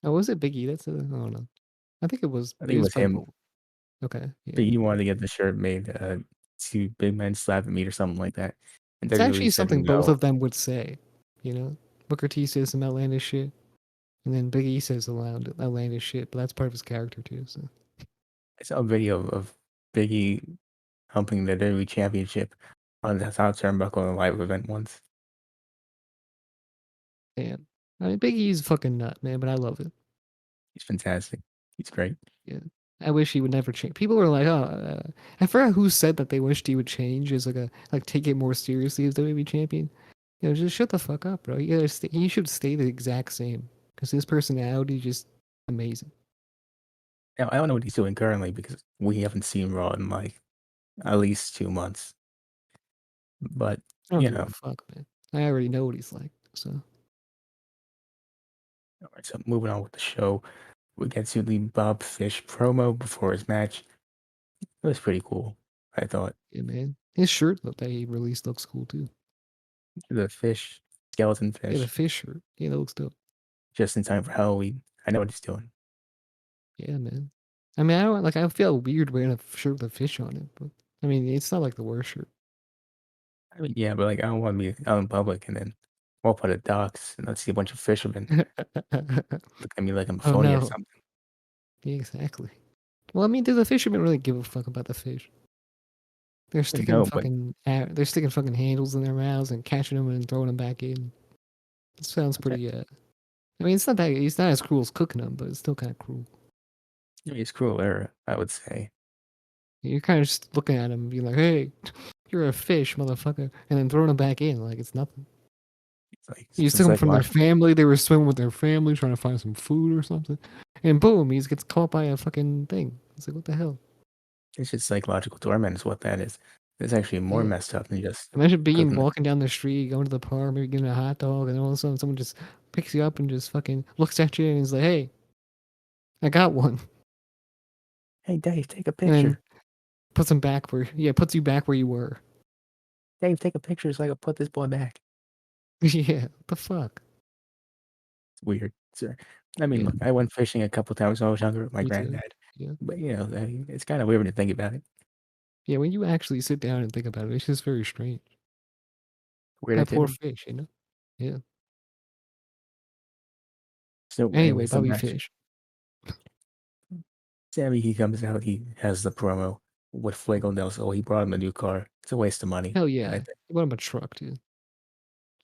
[SPEAKER 2] Oh, was it Biggie? That's I don't know. I think it was.
[SPEAKER 1] I think
[SPEAKER 2] It
[SPEAKER 1] it
[SPEAKER 2] was
[SPEAKER 1] was
[SPEAKER 2] probably
[SPEAKER 1] him.
[SPEAKER 2] both. Okay, yeah.
[SPEAKER 1] Biggie wanted to get the shirt made. To Big Men Slapping Meat or something like that. And
[SPEAKER 2] It's
[SPEAKER 1] WWE
[SPEAKER 2] actually
[SPEAKER 1] said
[SPEAKER 2] something both
[SPEAKER 1] no.
[SPEAKER 2] of them would say. You know, Booker T says some outlandish shit, and then Big E says outlandish shit. But that's part of his character too. So
[SPEAKER 1] I saw a video of Biggie humping the WWE Championship on the top turnbuckle in a live event once.
[SPEAKER 2] damn. I mean, Big E's a fucking nut, man. But I love it.
[SPEAKER 1] He's fantastic. He's great.
[SPEAKER 2] Yeah. I wish he would never change. People were like, "Oh, I forgot who said that they wished he would change as like take it more seriously as WWE champion." You know, just shut the fuck up, bro. He should stay the exact same because his personality is just amazing.
[SPEAKER 1] Now, I don't know what he's doing currently because we haven't seen Raw in like at least 2 months. But,
[SPEAKER 2] I don't
[SPEAKER 1] you
[SPEAKER 2] give
[SPEAKER 1] know,
[SPEAKER 2] a fuck, man. I already know what he's like. So
[SPEAKER 1] all right, so moving on with the show, we get to the Bob Fish promo before his match. It was pretty cool, I thought.
[SPEAKER 2] yeah, man. His shirt that he released looks cool too.
[SPEAKER 1] The fish, skeleton
[SPEAKER 2] Yeah, the
[SPEAKER 1] fish,
[SPEAKER 2] fish shirt. Yeah, that looks dope.
[SPEAKER 1] just in time for Halloween. I know what he's doing.
[SPEAKER 2] Yeah, man. I mean, I don't like. I feel weird wearing a shirt with a fish on it, but I mean, it's not like the worst shirt.
[SPEAKER 1] I mean, yeah, but like, I don't want to be out in public and then walk by the docks and I see a bunch of fishermen look at me like I'm
[SPEAKER 2] Oh
[SPEAKER 1] phony or
[SPEAKER 2] no.
[SPEAKER 1] something.
[SPEAKER 2] Yeah, exactly. Well, I mean, do the fishermen really give a fuck about the fish? They're sticking
[SPEAKER 1] No, but
[SPEAKER 2] fucking they're sticking fucking handles in their mouths and catching them and throwing them back in. It sounds
[SPEAKER 1] I
[SPEAKER 2] pretty. I mean, it's not as cruel as cooking them, but it's still kind of cruel.
[SPEAKER 1] mean, it's cruel error, I would say.
[SPEAKER 2] You're kind of just looking at them and being like, "Hey, you're a fish, motherfucker," and then throwing them back in like it's nothing.
[SPEAKER 1] It's like
[SPEAKER 2] You
[SPEAKER 1] some
[SPEAKER 2] took them from their
[SPEAKER 1] psychological.
[SPEAKER 2] family. They were swimming with their family, trying to find some food or something, and boom, he gets caught by a fucking thing. It's like, what the hell?
[SPEAKER 1] It's just psychological torment, is what that is. It's actually more
[SPEAKER 2] Yeah.
[SPEAKER 1] messed up than just
[SPEAKER 2] Imagine being
[SPEAKER 1] cooking.
[SPEAKER 2] walking down the street, going to the park, maybe getting a hot dog, and all of a sudden someone just picks you up and just fucking looks at you and is like, "Hey, I got one,"
[SPEAKER 1] Hey, Dave, take a
[SPEAKER 2] and then
[SPEAKER 1] picture.
[SPEAKER 2] puts you back where you were.
[SPEAKER 1] Dave, take a picture so I can put this boy back.
[SPEAKER 2] Yeah, what the fuck?
[SPEAKER 1] It's weird. Sir. I mean,
[SPEAKER 2] Yeah,
[SPEAKER 1] look, I went fishing a couple times when I was younger with my
[SPEAKER 2] me too.
[SPEAKER 1] granddad.
[SPEAKER 2] Yeah,
[SPEAKER 1] But, you know, it's kind of weird to think about it.
[SPEAKER 2] yeah. When you actually sit down and think about it, it's just very strange.
[SPEAKER 1] Weird
[SPEAKER 2] That poor
[SPEAKER 1] activity.
[SPEAKER 2] fish, you know. Yeah.
[SPEAKER 1] So,
[SPEAKER 2] Anyway,
[SPEAKER 1] anyways, the
[SPEAKER 2] Bobby
[SPEAKER 1] match.
[SPEAKER 2] Fish.
[SPEAKER 1] Sammy, he comes out, he has the promo with Fuego Del Sol. He brought him a new car. It's a waste of money,
[SPEAKER 2] Hell
[SPEAKER 1] I
[SPEAKER 2] yeah,
[SPEAKER 1] think.
[SPEAKER 2] he bought him a truck, dude.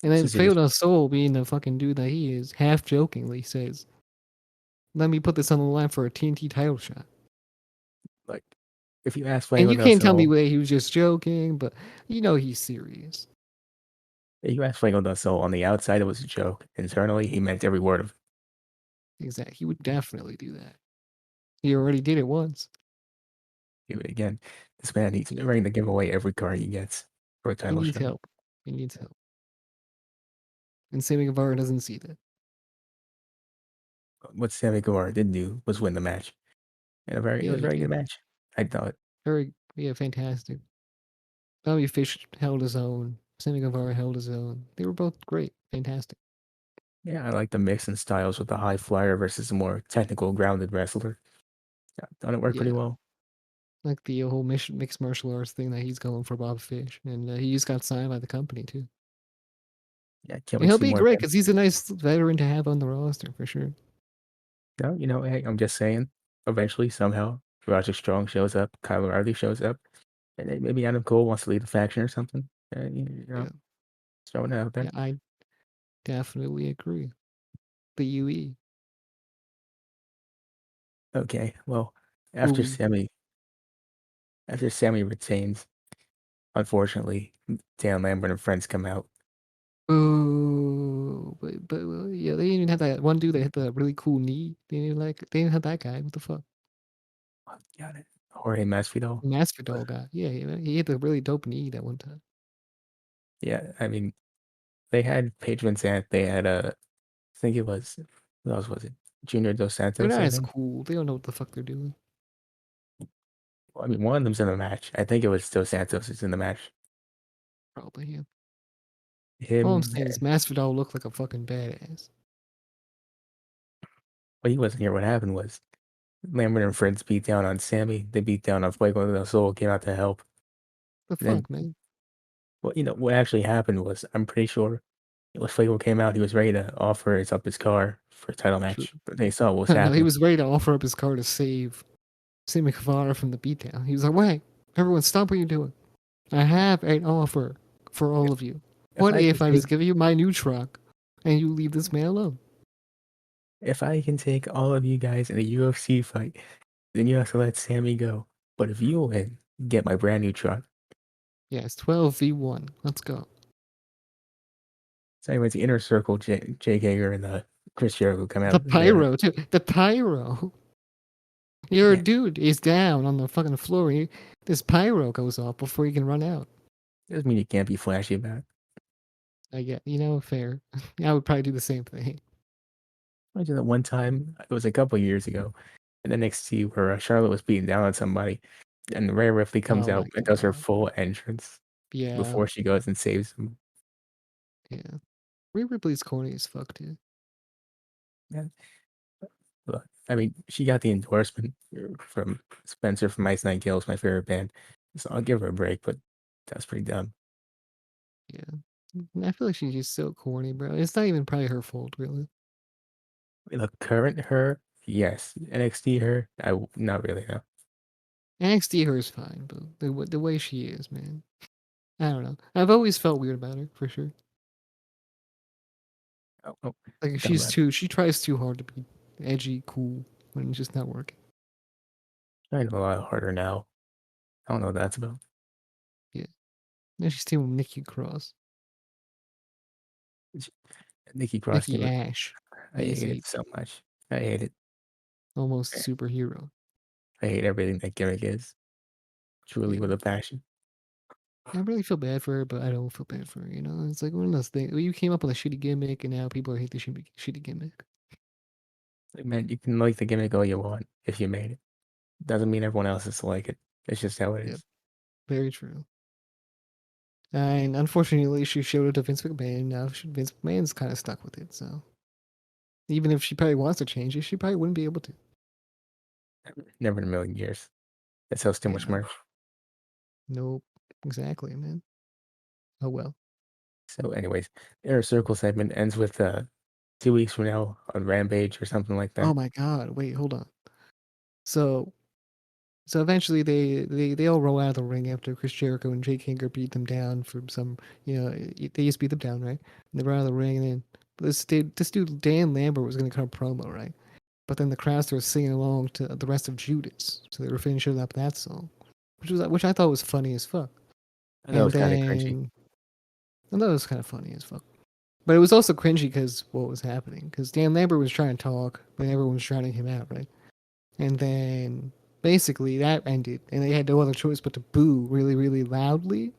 [SPEAKER 2] And
[SPEAKER 1] It's
[SPEAKER 2] then
[SPEAKER 1] just,
[SPEAKER 2] Feo Soul, being the fucking dude that he is, half jokingly says, "Let me put this on the line for a TNT title shot."
[SPEAKER 1] like, If you ask
[SPEAKER 2] And
[SPEAKER 1] Fuego
[SPEAKER 2] you
[SPEAKER 1] del
[SPEAKER 2] can't tell me
[SPEAKER 1] Sol,
[SPEAKER 2] whether he was just joking, but you know he's serious.
[SPEAKER 1] if you ask Fuego del Sol on the outside, it was a joke. Internally, he meant every word of
[SPEAKER 2] Exactly. He would definitely do that. He already did it once.
[SPEAKER 1] it. Again, this man, he's
[SPEAKER 2] Yeah.
[SPEAKER 1] ready to give away every card he gets for a
[SPEAKER 2] He
[SPEAKER 1] title
[SPEAKER 2] needs
[SPEAKER 1] shot.
[SPEAKER 2] help. He needs help. And Sammy Guevara doesn't see that.
[SPEAKER 1] What Sammy Guevara did do was win the match. And it
[SPEAKER 2] Yeah,
[SPEAKER 1] was a
[SPEAKER 2] he
[SPEAKER 1] very good
[SPEAKER 2] did.
[SPEAKER 1] match. I thought.
[SPEAKER 2] Very, yeah, fantastic. Bobby Fish held his own. Sammy Guevara held his own. They were both great. Fantastic.
[SPEAKER 1] Yeah, I like the mix in styles with the high flyer versus a more technical, grounded wrestler. I thought it worked pretty
[SPEAKER 2] Yeah.
[SPEAKER 1] well.
[SPEAKER 2] Like the whole mixed martial arts thing that he's going for Bob Fish. And he just got signed by the company, too.
[SPEAKER 1] Yeah, can't
[SPEAKER 2] And
[SPEAKER 1] wait to
[SPEAKER 2] he'll
[SPEAKER 1] see
[SPEAKER 2] be
[SPEAKER 1] more of
[SPEAKER 2] great
[SPEAKER 1] him.
[SPEAKER 2] because he's a nice veteran to have on the roster for sure.
[SPEAKER 1] No, hey, I'm just saying. Eventually, somehow, Roger Strong shows up, Kyle O'Reilly shows up, and then maybe Adam Cole wants to lead the faction or something.
[SPEAKER 2] Yeah.
[SPEAKER 1] Just throwing it out there.
[SPEAKER 2] Yeah, I definitely agree. The UE.
[SPEAKER 1] Okay, well, after
[SPEAKER 2] Ooh.
[SPEAKER 1] Sammy, after Sammy retains, unfortunately, Dan Lambert and friends come out.
[SPEAKER 2] Oh, yeah, they didn't even have that one dude that hit the really cool knee. They didn't have that guy. What the fuck?
[SPEAKER 1] Got it. Jorge Masvidal.
[SPEAKER 2] Masvidal guy. Yeah, he hit the really dope knee that one time.
[SPEAKER 1] Yeah, I mean, they had Paige VanZant. They had I think it was who else was it? Junior Dos
[SPEAKER 2] They're
[SPEAKER 1] Santos,
[SPEAKER 2] not
[SPEAKER 1] I
[SPEAKER 2] as
[SPEAKER 1] think.
[SPEAKER 2] cool. They don't know what the fuck they're doing.
[SPEAKER 1] Well, I mean, one of them's in the match. I think it was Dos Santos is in the match.
[SPEAKER 2] Probably him. All I'm
[SPEAKER 1] Him,
[SPEAKER 2] saying is Masvidal looked like a fucking badass.
[SPEAKER 1] but he wasn't here. What happened was Lambert and friends beat down on Sammy. They beat down on Fuego del Sol, came out to help.
[SPEAKER 2] The
[SPEAKER 1] And then,
[SPEAKER 2] fuck, man?
[SPEAKER 1] well, what actually happened was, I'm pretty sure when Fuego came out, he was ready to offer his car for a title
[SPEAKER 2] True.
[SPEAKER 1] match. But they saw what was
[SPEAKER 2] No, he
[SPEAKER 1] happening.
[SPEAKER 2] was ready to offer up his car to save Sammy Guevara from the beatdown. He was like, "Wait, everyone, stop what you're doing. I have an offer for all
[SPEAKER 1] If,
[SPEAKER 2] of you.
[SPEAKER 1] if
[SPEAKER 2] What
[SPEAKER 1] I can
[SPEAKER 2] if I
[SPEAKER 1] take
[SPEAKER 2] just give you my new truck and you leave this man alone?"
[SPEAKER 1] if I can take all of you guys in a UFC fight, then you have to let Sammy go. But if you win, get my brand new truck.
[SPEAKER 2] Yeah, it's 12v1. Let's go.
[SPEAKER 1] So anyways, the inner circle, Jake Hager and Chris Jericho come
[SPEAKER 2] The
[SPEAKER 1] out there.
[SPEAKER 2] pyro, too. The pyro. Your
[SPEAKER 1] Yeah,
[SPEAKER 2] dude is down on the fucking floor. This pyro goes off before you can run out.
[SPEAKER 1] doesn't mean you can't be flashy about it.
[SPEAKER 2] I get, fair. I would probably do the same thing.
[SPEAKER 1] I did that one time. It was a couple years ago in NXT where Charlotte was beating down on somebody, and Rhea Ripley comes
[SPEAKER 2] Oh
[SPEAKER 1] out
[SPEAKER 2] my
[SPEAKER 1] and does her
[SPEAKER 2] god.
[SPEAKER 1] full entrance
[SPEAKER 2] Yeah,
[SPEAKER 1] before she goes and saves him.
[SPEAKER 2] yeah. Rhea Ripley's corny as fuck, too.
[SPEAKER 1] Yeah, look, I mean, she got the endorsement from Spencer from Ice Nine Kills, my favorite band. So I'll give her a break, but that's pretty dumb.
[SPEAKER 2] Yeah. I feel like she's just so corny, bro. It's not even probably her fault, really.
[SPEAKER 1] Look, current her, yes. NXT her, not really no.
[SPEAKER 2] NXT her is fine, but the way she is, man. I don't know. I've always felt weird about her, for sure.
[SPEAKER 1] Oh, oh,
[SPEAKER 2] Like
[SPEAKER 1] talking about
[SPEAKER 2] she tries too hard to be edgy, cool, when it's just not working.
[SPEAKER 1] trying a lot harder now. I don't know what that's about.
[SPEAKER 2] Yeah. Now she's teaming with Nikki Cross.
[SPEAKER 1] It's- Nikki Cross
[SPEAKER 2] Nikki
[SPEAKER 1] team,
[SPEAKER 2] Ash.
[SPEAKER 1] I hate it
[SPEAKER 2] ASH.
[SPEAKER 1] so much. I hate it.
[SPEAKER 2] Almost superhero.
[SPEAKER 1] I hate everything that gimmick is. Truly
[SPEAKER 2] Yeah.
[SPEAKER 1] with a passion.
[SPEAKER 2] I really feel bad for her, but I don't feel bad for her, It's like one of those things. You came up with a shitty gimmick, and now people hate the shitty gimmick.
[SPEAKER 1] Like, man, you can like the gimmick all you want if you made it. Doesn't mean everyone else is to like it. It's just how it
[SPEAKER 2] Yep.
[SPEAKER 1] is.
[SPEAKER 2] Very true. And unfortunately, she showed it to Vince McMahon. Now Vince McMahon's kind of stuck with it. So even if she probably wants to change it, she probably wouldn't be able to.
[SPEAKER 1] Never in a million years. That sells too much
[SPEAKER 2] Yeah.
[SPEAKER 1] merch.
[SPEAKER 2] Nope. Exactly, man. Oh well.
[SPEAKER 1] So, anyways, the Inner Circle segment ends with 2 weeks from now on Rampage or something like
[SPEAKER 2] Oh
[SPEAKER 1] that.
[SPEAKER 2] my God. Wait, hold on. So so eventually they all roll out of the ring after Chris Jericho and Jake Hager beat them down for some they just beat them down, right? And they run out of the ring, and then this dude Dan Lambert was gonna cut a promo, right? But then the crowd started singing along to the rest of Judas, so they were finishing up that song. which I thought was funny as fuck.
[SPEAKER 1] I know
[SPEAKER 2] And
[SPEAKER 1] it's kind of cringy.
[SPEAKER 2] then I thought it was kind of funny as fuck. But it was also cringy because what was happening? Because Dan Lambert was trying to talk, but everyone was drowning him out, right? And then basically that ended, and they had no other choice but to boo really, really loudly.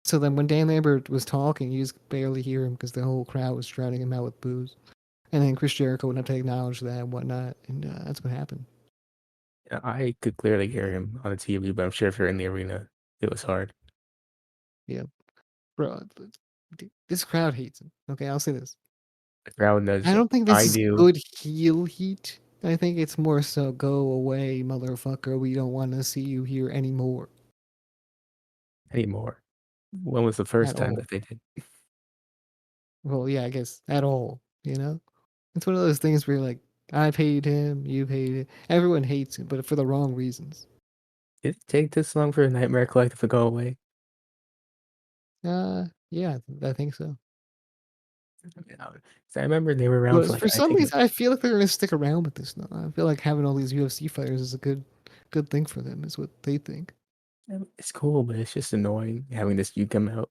[SPEAKER 2] So then when Dan Lambert was talking, you just barely hear him because the whole crowd was drowning him out with boos. And then Chris Jericho went up to acknowledge that and whatnot, and that's what happened.
[SPEAKER 1] I could clearly hear him on the TV, but I'm sure if you're in the arena, it was hard.
[SPEAKER 2] Yeah, bro, this crowd hates him. Okay, I'll say this.
[SPEAKER 1] The crowd
[SPEAKER 2] I
[SPEAKER 1] does.
[SPEAKER 2] don't think this
[SPEAKER 1] I
[SPEAKER 2] is
[SPEAKER 1] do
[SPEAKER 2] good heel heat. I think it's more so go away, motherfucker. We don't want to see you here anymore
[SPEAKER 1] anymore. When was the
[SPEAKER 2] at
[SPEAKER 1] first time
[SPEAKER 2] all.
[SPEAKER 1] that they did?
[SPEAKER 2] Well, yeah, I guess at all. You know, it's one of those things where you're like, I've hated him, you've hated it. Everyone hates him, but for the wrong reasons.
[SPEAKER 1] Did it take this long for a Nightmare Collective to go away?
[SPEAKER 2] Yeah, I think so.
[SPEAKER 1] I remember they were around
[SPEAKER 2] But
[SPEAKER 1] for like
[SPEAKER 2] for
[SPEAKER 1] I
[SPEAKER 2] some
[SPEAKER 1] think
[SPEAKER 2] reason, I feel like they're gonna stick around with this now. I feel like having all these UFC fighters is a good thing for them. Is what they think.
[SPEAKER 1] it's cool, but it's just annoying having this dude come out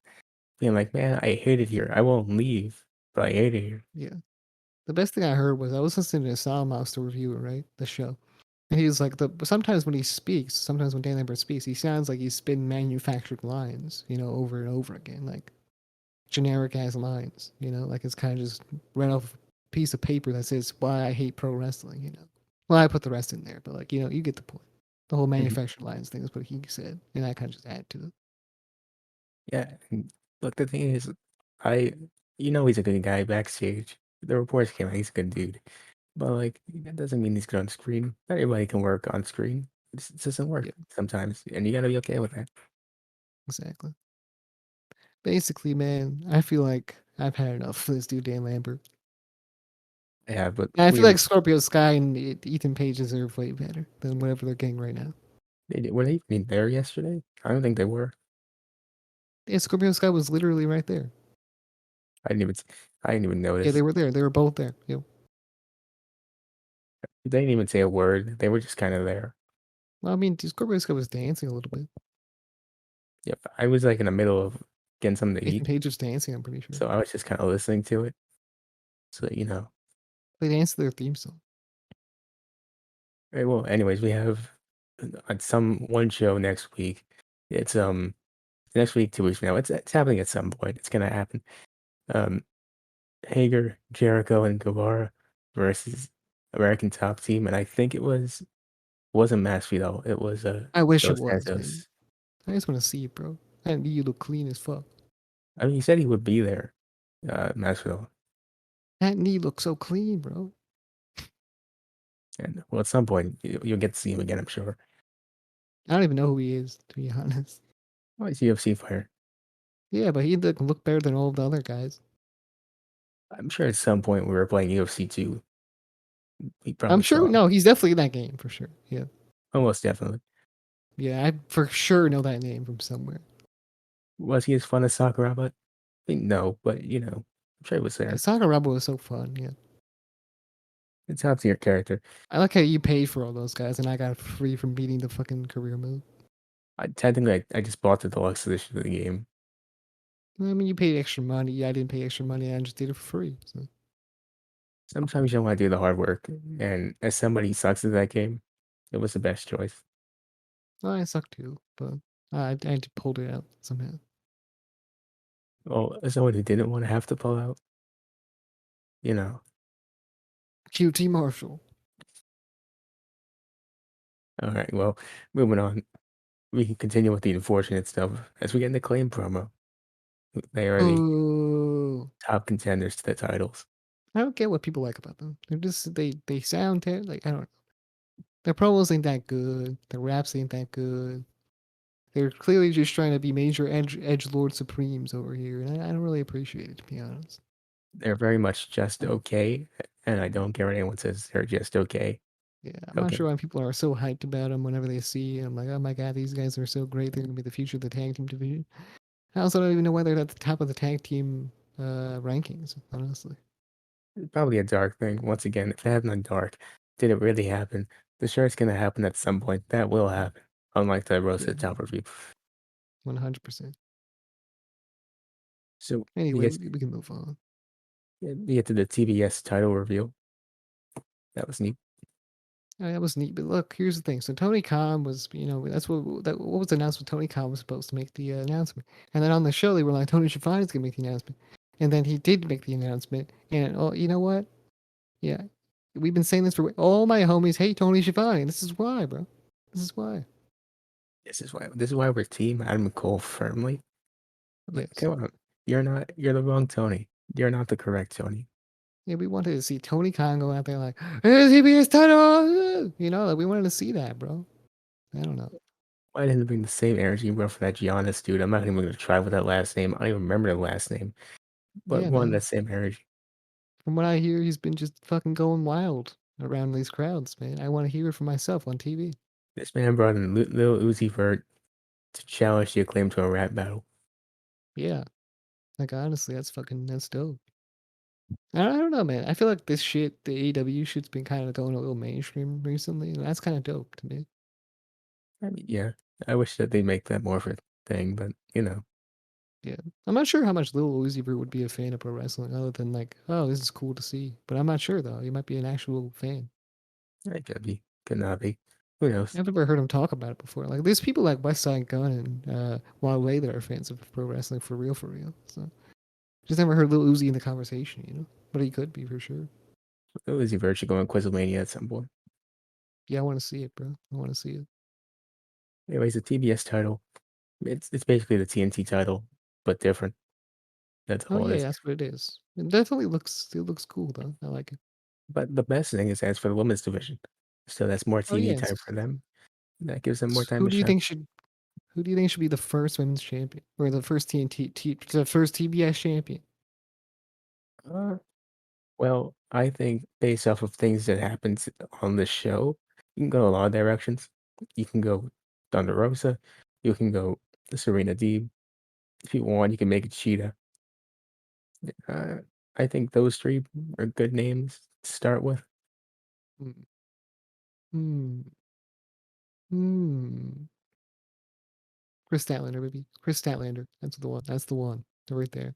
[SPEAKER 1] being like, "Man, I hate it here. I won't leave, but I hate it here."
[SPEAKER 2] Yeah. The best thing I heard was I was listening to Sound Monster reviewer, right? The show. And he was like, sometimes when he speaks, sometimes when Dan Lambert speaks, he sounds like he's spitting manufactured lines, over and over again, like generic ass lines, like it's kind of just read off a piece of paper that says why I hate pro wrestling. Well, I put the rest in there, but like, you get the point. The whole
[SPEAKER 1] Mhm.
[SPEAKER 2] manufactured lines thing is what he said, and I kind of just add to it.
[SPEAKER 1] Yeah, and look, the thing is, I, he's a good guy backstage. The reports came out, he's a good dude. But like, that doesn't mean he's good on screen. Not everybody can work on screen. It just doesn't work
[SPEAKER 2] Yeah,
[SPEAKER 1] sometimes, and you gotta be okay with that.
[SPEAKER 2] exactly. Basically, man, I feel like I've had enough of this dude, Dan Lambert.
[SPEAKER 1] Yeah, but
[SPEAKER 2] And I feel
[SPEAKER 1] we
[SPEAKER 2] like Scorpio Sky and Ethan Page deserve way better than whatever they're getting right now.
[SPEAKER 1] were they even there yesterday? I don't think they were.
[SPEAKER 2] Yeah, Scorpio Sky was literally right there.
[SPEAKER 1] I didn't even I didn't even
[SPEAKER 2] Yeah, they
[SPEAKER 1] notice.
[SPEAKER 2] were there. They were both there. Yep.
[SPEAKER 1] They didn't even say a word. They were just kind of there.
[SPEAKER 2] Well, I mean, Scorpio Sky was dancing a little bit.
[SPEAKER 1] Yep. I was like in the middle of getting something to
[SPEAKER 2] Ethan
[SPEAKER 1] eat,
[SPEAKER 2] Page was dancing, I'm pretty sure.
[SPEAKER 1] so I was just kind of listening to it. So
[SPEAKER 2] They danced to their theme song.
[SPEAKER 1] Right, well, anyways, we have some one show next week. It's next week, 2 weeks from now. It's happening at some point. It's gonna happen. Um, Hager, Jericho, and Guevara versus American Top Team, and I think wasn't Masvidal. It was
[SPEAKER 2] I wish it
[SPEAKER 1] Dos
[SPEAKER 2] was, man.
[SPEAKER 1] Santos.
[SPEAKER 2] I just want to see it, bro. And you look clean as fuck.
[SPEAKER 1] I mean, he said he would be there, Masvidal,
[SPEAKER 2] That knee looks so clean, bro.
[SPEAKER 1] and well, at some point you'll get to see him again. I'm sure.
[SPEAKER 2] I don't even know who he is, to be honest.
[SPEAKER 1] Oh, he's a UFC fighter.
[SPEAKER 2] Yeah, but he look better than all the other guys.
[SPEAKER 1] I'm sure at some point we were playing UFC 2. He
[SPEAKER 2] I'm
[SPEAKER 1] probably saw
[SPEAKER 2] sure.
[SPEAKER 1] him.
[SPEAKER 2] No, he's definitely in that game for sure. Yeah,
[SPEAKER 1] Almost definitely.
[SPEAKER 2] yeah. I for sure know that name from somewhere.
[SPEAKER 1] Was he as fun as Sakuraba? No, but I'm sure he was
[SPEAKER 2] Yeah,
[SPEAKER 1] there.
[SPEAKER 2] Sakuraba was so fun. Yeah,
[SPEAKER 1] It's top tier character.
[SPEAKER 2] I like how you paid for all those guys, and I got free from beating the fucking career mode.
[SPEAKER 1] I just bought the deluxe edition of the game.
[SPEAKER 2] I mean, you paid extra money. Yeah, I didn't pay extra money. I just did it for free. So
[SPEAKER 1] Sometimes you don't want to do the hard work, and as somebody who sucks at that game, it was the best choice.
[SPEAKER 2] well, I suck too, but I pulled it out somehow.
[SPEAKER 1] Well, as someone who didn't want to have to pull out, you know.
[SPEAKER 2] QT Marshall.
[SPEAKER 1] All right, well, moving on. We can continue with the unfortunate stuff as we get into Claim promo. They are the
[SPEAKER 2] Oh,
[SPEAKER 1] top contenders to the titles.
[SPEAKER 2] I don't get what people like about them. They're just they sound like I don't know. Their promos ain't that good. Their raps ain't that good. They're clearly just trying to be major edge lord supremes over here, and I don't really appreciate it, to be honest.
[SPEAKER 1] They're very much just okay, and I don't care what anyone says. They're just okay.
[SPEAKER 2] Yeah, I'm not
[SPEAKER 1] Okay.
[SPEAKER 2] sure why people are so hyped about them whenever they see. I'm like, oh my god, these guys are so great. They're gonna be the future of the tag team division. I also don't even know why they're at the top of the tag team rankings. Honestly,
[SPEAKER 1] Probably a dark thing. Once again, if it happened on dark, did it really happen? The sure it's gonna happen at some point. That will happen. unlike the
[SPEAKER 2] Yeah,
[SPEAKER 1] roasted top review.
[SPEAKER 2] 100%.
[SPEAKER 1] So we
[SPEAKER 2] Anyway,
[SPEAKER 1] get
[SPEAKER 2] we can move on.
[SPEAKER 1] we get to the TBS title reveal. That was neat.
[SPEAKER 2] Oh, that was neat. But look, here's the thing. So Tony Khan was, that's what was announced. When Tony Khan was supposed to make the announcement, and then on the show they were like, Tony Schiavone is gonna make the announcement, and then he did make the announcement. And oh, you know what? Yeah, we've been saying this for all my homies hate Tony Schiavone. This is why, bro. This is why.
[SPEAKER 1] This is why we're team Adam Cole firmly. Like,
[SPEAKER 2] Yes.
[SPEAKER 1] come on, you're the wrong Tony. You're not the correct Tony.
[SPEAKER 2] Yeah, we wanted to see Tony Khan go out there like, hey, TBS title. Like we wanted to see that, bro. I don't know.
[SPEAKER 1] Why didn't it bring the same energy bro for that Giannis dude? I'm not even gonna try with that last name. I don't even remember the last name, but
[SPEAKER 2] Yeah,
[SPEAKER 1] one
[SPEAKER 2] man.
[SPEAKER 1] that same energy.
[SPEAKER 2] From what I hear, he's been just fucking going wild around these crowds, man. I want to hear it for myself on TV.
[SPEAKER 1] This man brought in Lil Uzi Vert to challenge the Acclaim to a rap battle.
[SPEAKER 2] Yeah. Like honestly, that's dope. I don't know, man. I feel like this shit, the AEW shit's been kind of going a little mainstream recently, and that's kind of dope to me.
[SPEAKER 1] I mean, yeah, I wish that they'd make that more of a thing, but
[SPEAKER 2] Yeah. I'm not sure how much Lil Uzi Vert would be a fan of pro wrestling, other than like, oh, this is cool to see. But I'm not sure though. He might be an actual fan.
[SPEAKER 1] it could be, could not be. Who knows?
[SPEAKER 2] I've never heard him talk about it before. Like, there's people like West Side Gun and Wale that are fans of pro wrestling for real, for real. So just never heard Lil Uzi in the conversation, But he could be for sure.
[SPEAKER 1] Lil Uzi Vert should go on Quizlemania at some point.
[SPEAKER 2] Yeah, I want to see it, bro. I want to see it.
[SPEAKER 1] Anyways, the TBS title, it's basically the TNT title, but different. That's
[SPEAKER 2] Oh
[SPEAKER 1] all it
[SPEAKER 2] yeah,
[SPEAKER 1] is.
[SPEAKER 2] that's what it is. It definitely looks cool though. I like it.
[SPEAKER 1] But the best thing is that's for the women's division. So that's more
[SPEAKER 2] Oh
[SPEAKER 1] TV
[SPEAKER 2] yes.
[SPEAKER 1] time for them. That gives them more time
[SPEAKER 2] Who
[SPEAKER 1] to
[SPEAKER 2] do you
[SPEAKER 1] shine.
[SPEAKER 2] think should Who do you think should be the first women's champion or the first the first TBS champion?
[SPEAKER 1] Uh, well, I think based off of things that happens on the show, you can go a lot of directions. You can go Thunder Rosa. You can go Serena Deeb. If you want, you can make it Cheetah. Uh, I think those three are good names to start with.
[SPEAKER 2] Hmm. Hmm. Hmm. Chris Statlander, maybe. Chris Statlander. That's the one. That's the one. They're right there.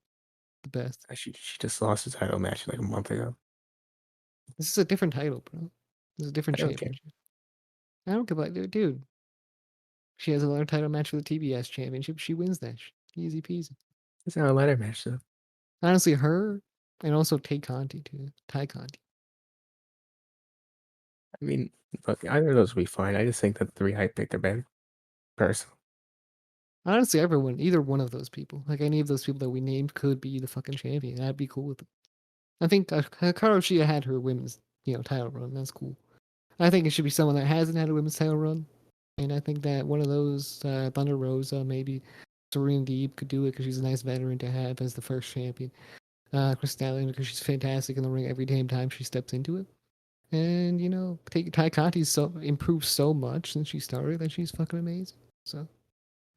[SPEAKER 2] The best.
[SPEAKER 1] She just lost the title match like a month ago.
[SPEAKER 2] This is a different title, bro. This is a different
[SPEAKER 1] I don't care.
[SPEAKER 2] championship. I don't give a dude. She has another title match for the TBS championship. She wins that. Easy peasy.
[SPEAKER 1] It's not a ladder match though.
[SPEAKER 2] Honestly, her and also Tay Conti too. Ty Conti.
[SPEAKER 1] I mean, look, either of those will be fine. I just think that the three I picked are better. Personally.
[SPEAKER 2] Honestly, everyone, either one of those people, like any of those people that we named, could be the fucking champion. I'd be cool with it. I think Hikaru Shida had her women's, title run. That's cool. I think it should be someone that hasn't had a women's title run, and I think that one of those, Thunder Rosa, maybe Serena Deeb could do it because she's a nice veteran to have as the first champion. Chris Statlander because she's fantastic in the ring every damn time she steps into it. And Ty Conti's so improved so much since she started that she's fucking amazing. So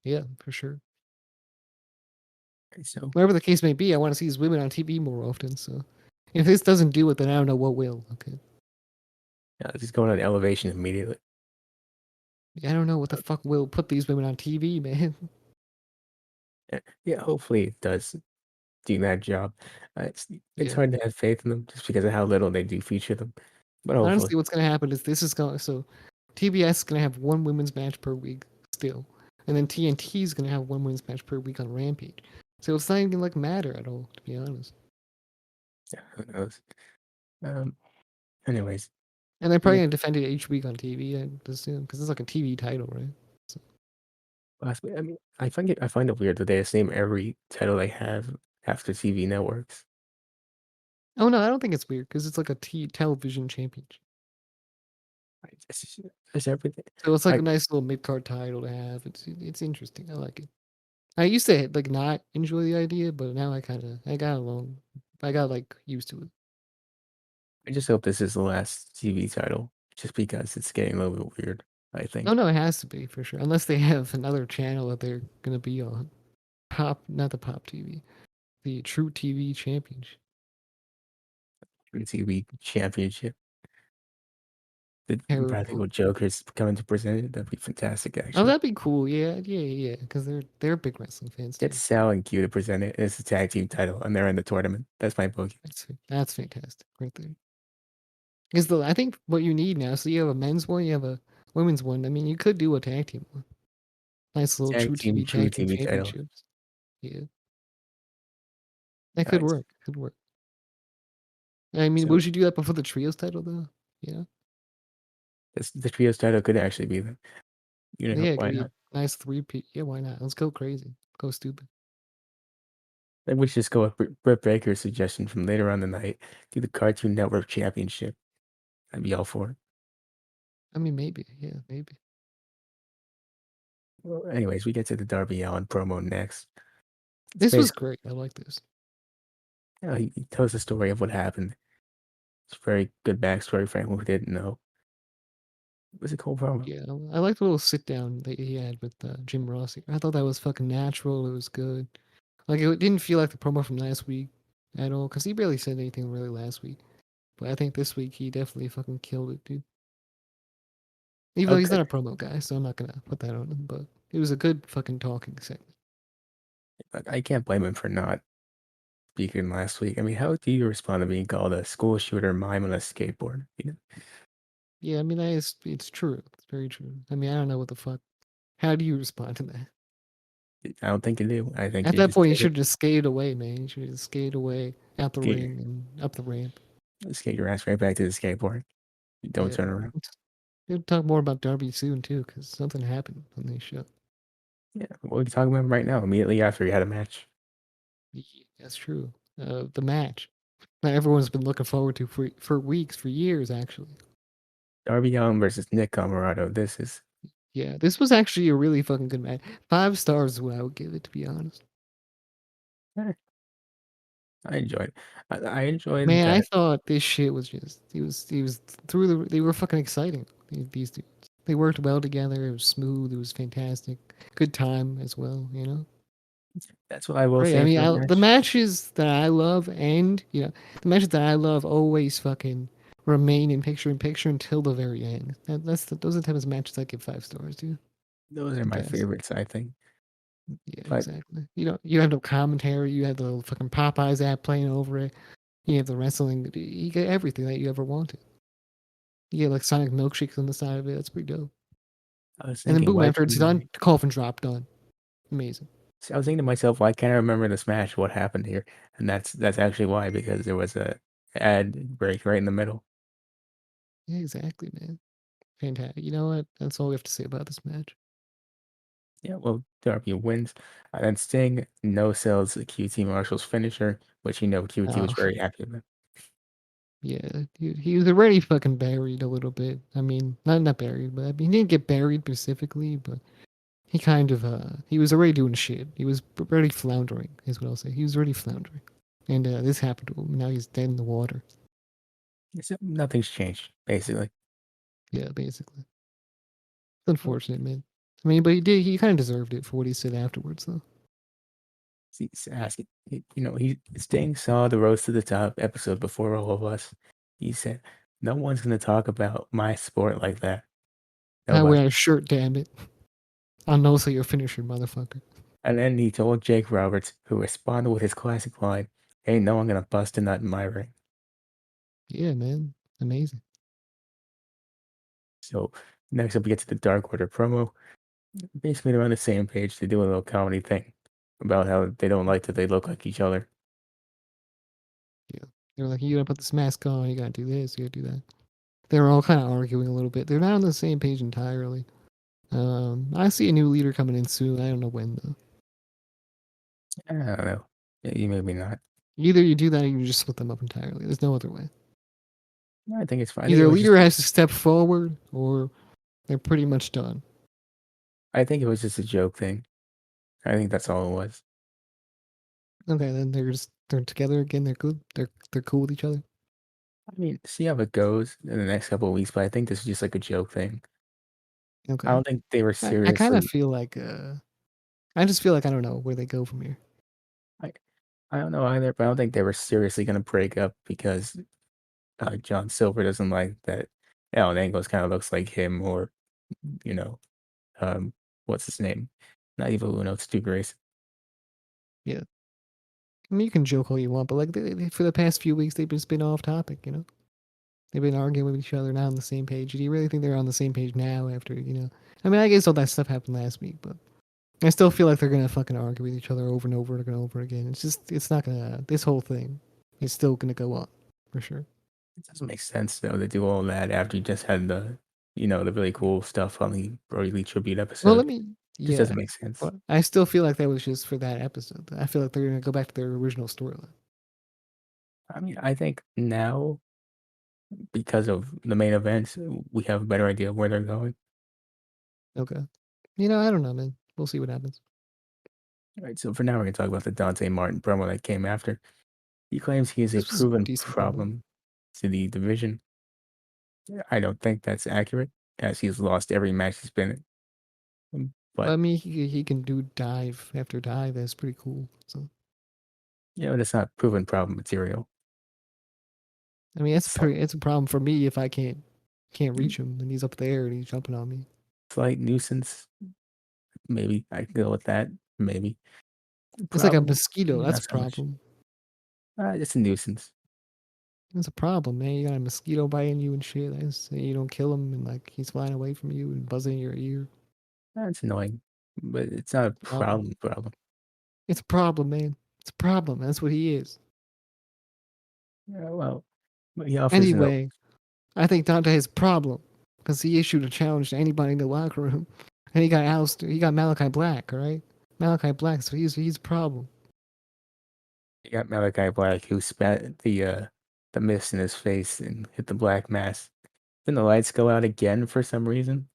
[SPEAKER 2] yeah, for sure.
[SPEAKER 1] So
[SPEAKER 2] Whatever the case may be, I want to see these women on TV more often. So if this doesn't do it, then I don't know what will. Okay.
[SPEAKER 1] yeah, just going on elevation immediately.
[SPEAKER 2] I don't know what the fuck will put these women on TV, man.
[SPEAKER 1] Yeah, hopefully it does do that job. It's
[SPEAKER 2] Yeah.
[SPEAKER 1] hard to have faith in them just because of how little they do feature them. But hopefully,
[SPEAKER 2] Honestly, what's gonna happen is this is going so TBS is gonna have one women's match per week still, and then TNT is gonna have one women's match per week on Rampage. So it's not even like matter at all, to be honest.
[SPEAKER 1] yeah, who knows? Um, anyways,
[SPEAKER 2] And they're
[SPEAKER 1] we
[SPEAKER 2] probably
[SPEAKER 1] get
[SPEAKER 2] gonna defend it each week on TV, I assume, because it's like a TV title, right? So,
[SPEAKER 1] last week. I mean, I find it weird that they just name every title they have after TV networks.
[SPEAKER 2] oh no, I don't think it's weird because it's like a television championship.
[SPEAKER 1] It's everything.
[SPEAKER 2] So it's like
[SPEAKER 1] I
[SPEAKER 2] a nice little mid card title to have. It's interesting. I like it. I used to like not enjoy the idea, but now I got like used to it.
[SPEAKER 1] I just hope this is the last TV title, just because it's getting a little bit weird. I
[SPEAKER 2] Oh
[SPEAKER 1] think
[SPEAKER 2] no, it has to be for sure. Unless they have another channel that they're gonna be on. Not the Pop TV, the True TV Championship.
[SPEAKER 1] TV championship. The
[SPEAKER 2] Terrible.
[SPEAKER 1] Practical Jokers coming to present it. That'd be fantastic,
[SPEAKER 2] Oh,
[SPEAKER 1] actually.
[SPEAKER 2] that'd be cool. Yeah, yeah, yeah. Because they're big wrestling fans
[SPEAKER 1] Get
[SPEAKER 2] too.
[SPEAKER 1] Sal and Q to present it. It's a tag team title, and they're in the tournament. That's my bookie.
[SPEAKER 2] That's fantastic right there. Because I think what you need now, so you have a men's one, you have a women's one. I mean, you could do a tag team one. Nice little
[SPEAKER 1] Tag
[SPEAKER 2] true
[SPEAKER 1] team,
[SPEAKER 2] TV
[SPEAKER 1] true
[SPEAKER 2] tag team
[SPEAKER 1] TV title.
[SPEAKER 2] championships. Yeah, that
[SPEAKER 1] Uh,
[SPEAKER 2] could work. Could work. I mean,
[SPEAKER 1] so
[SPEAKER 2] would you do that before the trios title though? Yeah.
[SPEAKER 1] the trios title could actually be the.
[SPEAKER 2] Yeah, it could
[SPEAKER 1] Why
[SPEAKER 2] be a
[SPEAKER 1] not?
[SPEAKER 2] nice three-peat. Yeah, why not? Let's go crazy. Go stupid.
[SPEAKER 1] Then we should just go with Britt Baker's suggestion from later on the night. Do the Cartoon Network Championship. I'd be all for it.
[SPEAKER 2] I mean, maybe. Yeah, maybe.
[SPEAKER 1] Well, anyways, we get to the Darby Allin promo next. It's
[SPEAKER 2] This was
[SPEAKER 1] basically,
[SPEAKER 2] great. I like this.
[SPEAKER 1] he tells the story of what happened. It's a very good backstory for anyone who didn't know. It was a cool promo.
[SPEAKER 2] Yeah, I like the little sit down that he had with Jim Ross here. I thought that was fucking natural. It was good. Like it didn't feel like the promo from last week at all because he barely said anything really last week. But I think this week he definitely fucking killed it, dude. Even though he's
[SPEAKER 1] Okay,
[SPEAKER 2] not a promo guy, so I'm not gonna put that on him. But it was a good fucking talking segment.
[SPEAKER 1] I can't blame him for not speaking last week. I mean, how do you respond to being called a school shooter mime on a skateboard?
[SPEAKER 2] Yeah, I mean it's true. It's very true. I mean I don't know what the fuck. How do you respond to that?
[SPEAKER 1] I don't think you do. I think
[SPEAKER 2] At
[SPEAKER 1] you
[SPEAKER 2] that
[SPEAKER 1] just
[SPEAKER 2] point, you
[SPEAKER 1] take it,
[SPEAKER 2] should have just skated away, man. You should have just skated away out the
[SPEAKER 1] skate,
[SPEAKER 2] ring and up the ramp.
[SPEAKER 1] skate your ass right back to the skateboard. Don't
[SPEAKER 2] Yeah.
[SPEAKER 1] turn around.
[SPEAKER 2] We'll talk more about Darby soon too, because something happened on this show.
[SPEAKER 1] Yeah, what are you talking about right now? Immediately after he had a match.
[SPEAKER 2] Yeah, that's true. The match that everyone's been looking forward to for weeks, for years, actually.
[SPEAKER 1] Darby Allin versus Nick Camarado. This is
[SPEAKER 2] Yeah, this was actually a really fucking good match. 5 stars is what I would give it, to be honest.
[SPEAKER 1] eh, I enjoyed. I enjoyed
[SPEAKER 2] Man, I
[SPEAKER 1] that.
[SPEAKER 2] thought this shit was just he was through the they were fucking exciting. These dudes. They worked well together. It was smooth. It was fantastic. Good time as well. You know.
[SPEAKER 1] That's what I will
[SPEAKER 2] Great. I
[SPEAKER 1] say
[SPEAKER 2] mean,
[SPEAKER 1] for a
[SPEAKER 2] the
[SPEAKER 1] match.
[SPEAKER 2] matches that I love, and the matches that I love always fucking remain in picture until the very end. Those are the type of matches I give 5 stars, dude.
[SPEAKER 1] Those are my
[SPEAKER 2] Fantastic.
[SPEAKER 1] favorites, I think.
[SPEAKER 2] Yeah,
[SPEAKER 1] But
[SPEAKER 2] exactly. You have no commentary. You have the fucking Popeyes app playing over it. You have the wrestling. You get everything that you ever wanted. You get like Sonic milkshakes on the side of it. That's pretty dope.
[SPEAKER 1] I was
[SPEAKER 2] And then
[SPEAKER 1] thinking,
[SPEAKER 2] boom,
[SPEAKER 1] why
[SPEAKER 2] after it's
[SPEAKER 1] can't
[SPEAKER 2] done, coffin drop done. Amazing.
[SPEAKER 1] I was thinking to myself, why can't I remember this match? What happened here? And that's actually why, because there was a ad break right in the middle.
[SPEAKER 2] Yeah, exactly, man. Fantastic. You know what? That's all we have to say about this match.
[SPEAKER 1] Yeah, well, Darby wins. And then Sting no sells the QT Marshall's finisher, which QT was
[SPEAKER 2] Oh,
[SPEAKER 1] very happy with.
[SPEAKER 2] yeah, dude, he was already fucking buried a little bit. I mean, not buried, but I mean, he didn't get buried specifically, but he kind of he was already doing shit. He was already floundering, is what I'll say. He was already floundering, and this happened to him. Now he's dead in the water.
[SPEAKER 1] Nothing's changed, basically.
[SPEAKER 2] Yeah, basically. It's unfortunate, man. I mean, but he kind of deserved it for what he said afterwards, though.
[SPEAKER 1] He's asking, Sting saw the Roast to the Top episode before all of us. He said, "No one's going to talk about my sport like that.
[SPEAKER 2] I
[SPEAKER 1] Nobody."
[SPEAKER 2] wear a shirt, damn it. I'll know so you're finisher, motherfucker.
[SPEAKER 1] And then he told Jake Roberts, who responded with his classic line, "Ain't no one going to bust a nut in my ring."
[SPEAKER 2] Yeah, man. Amazing.
[SPEAKER 1] So next up, we get to the Dark Order promo. Basically, they're on the same page. They do a little comedy thing about how they don't like that they look like each other.
[SPEAKER 2] Yeah. They're like, you gotta put this mask on, you gotta do this, you gotta do that. They're all kind of arguing a little bit. They're not on the same page entirely. I see a new leader coming in soon. I don't know when though.
[SPEAKER 1] I don't know. You maybe not.
[SPEAKER 2] Either you do that or you just split them up entirely. There's no other way.
[SPEAKER 1] No, I think it's fine. I think
[SPEAKER 2] Either
[SPEAKER 1] it
[SPEAKER 2] a
[SPEAKER 1] was just.
[SPEAKER 2] leader has to step forward or they're pretty much done.
[SPEAKER 1] I think it was just a joke thing. I think that's all it was.
[SPEAKER 2] Okay, then they're together again. They're good. They're cool with each other.
[SPEAKER 1] I mean, see how it goes in the next couple of weeks, but I think this is just like a joke thing. I
[SPEAKER 2] Okay.
[SPEAKER 1] don't think they were
[SPEAKER 2] I kind of
[SPEAKER 1] seriously.
[SPEAKER 2] feel like I just feel like I don't know where they go from here.
[SPEAKER 1] I, I don't know either, but I don't think they were seriously going to break up because John Silver doesn't like that Alan Angles kind of looks like him, or you know, um, what's his name? Not Evil Uno, it's Stu Grayson.
[SPEAKER 2] Yeah. I mean, you can joke all you want, but like for the past few weeks, they've just been off topic. They've been arguing with each other, not on the same page. Do you really think they're on the same page now? After I mean, I guess all that stuff happened last week, but I still feel like they're gonna fucking argue with each other over and over and over again. It's not gonna. This whole thing is still gonna go on for sure.
[SPEAKER 1] It doesn't make sense though to do all that after you just had the really cool stuff on the Brody Lee tribute
[SPEAKER 2] Well,
[SPEAKER 1] episode. Just
[SPEAKER 2] yeah,
[SPEAKER 1] doesn't make sense.
[SPEAKER 2] but I still feel like that was just for that episode. I feel like they're gonna go back to their original storyline.
[SPEAKER 1] I mean, I think now because of the main events, we have a better idea of where they're going.
[SPEAKER 2] Okay. I don't know, man. We'll see what happens.
[SPEAKER 1] All right, so for now, we're going to talk about the Dante Martin promo that came after. He claims he is a
[SPEAKER 2] This was a
[SPEAKER 1] proven
[SPEAKER 2] decent promo.
[SPEAKER 1] problem to the division. I don't think that's accurate, as he's lost every match he's been in.
[SPEAKER 2] Well,
[SPEAKER 1] But
[SPEAKER 2] I mean, he can do dive after dive. That's pretty cool. So
[SPEAKER 1] that's not proven problem material.
[SPEAKER 2] I mean,
[SPEAKER 1] Slight,
[SPEAKER 2] it's a problem for me if I can't reach him and he's up there and he's jumping on me.
[SPEAKER 1] slight nuisance, maybe I can go with that. Maybe
[SPEAKER 2] It's like a
[SPEAKER 1] problem,
[SPEAKER 2] mosquito. That's
[SPEAKER 1] not
[SPEAKER 2] a
[SPEAKER 1] so much.
[SPEAKER 2] problem.
[SPEAKER 1] It's a nuisance.
[SPEAKER 2] That's a problem, man. You got a mosquito biting you and shit. You don't kill him and like he's flying away from you and buzzing in your ear.
[SPEAKER 1] It's annoying, but it's not a
[SPEAKER 2] Problem.
[SPEAKER 1] problem. Problem.
[SPEAKER 2] It's a problem, man. It's a problem. That's what he is.
[SPEAKER 1] Yeah, well, but he offers no.
[SPEAKER 2] Anyway, I think Dante has a problem because he issued a challenge to anybody in the locker room, and he got ousted. He got Malachi Black. All right, Malachi Black. So he's a problem.
[SPEAKER 1] You got Malachi Black who spat the mist in his face and hit the black mass. Then the lights go out again for some reason.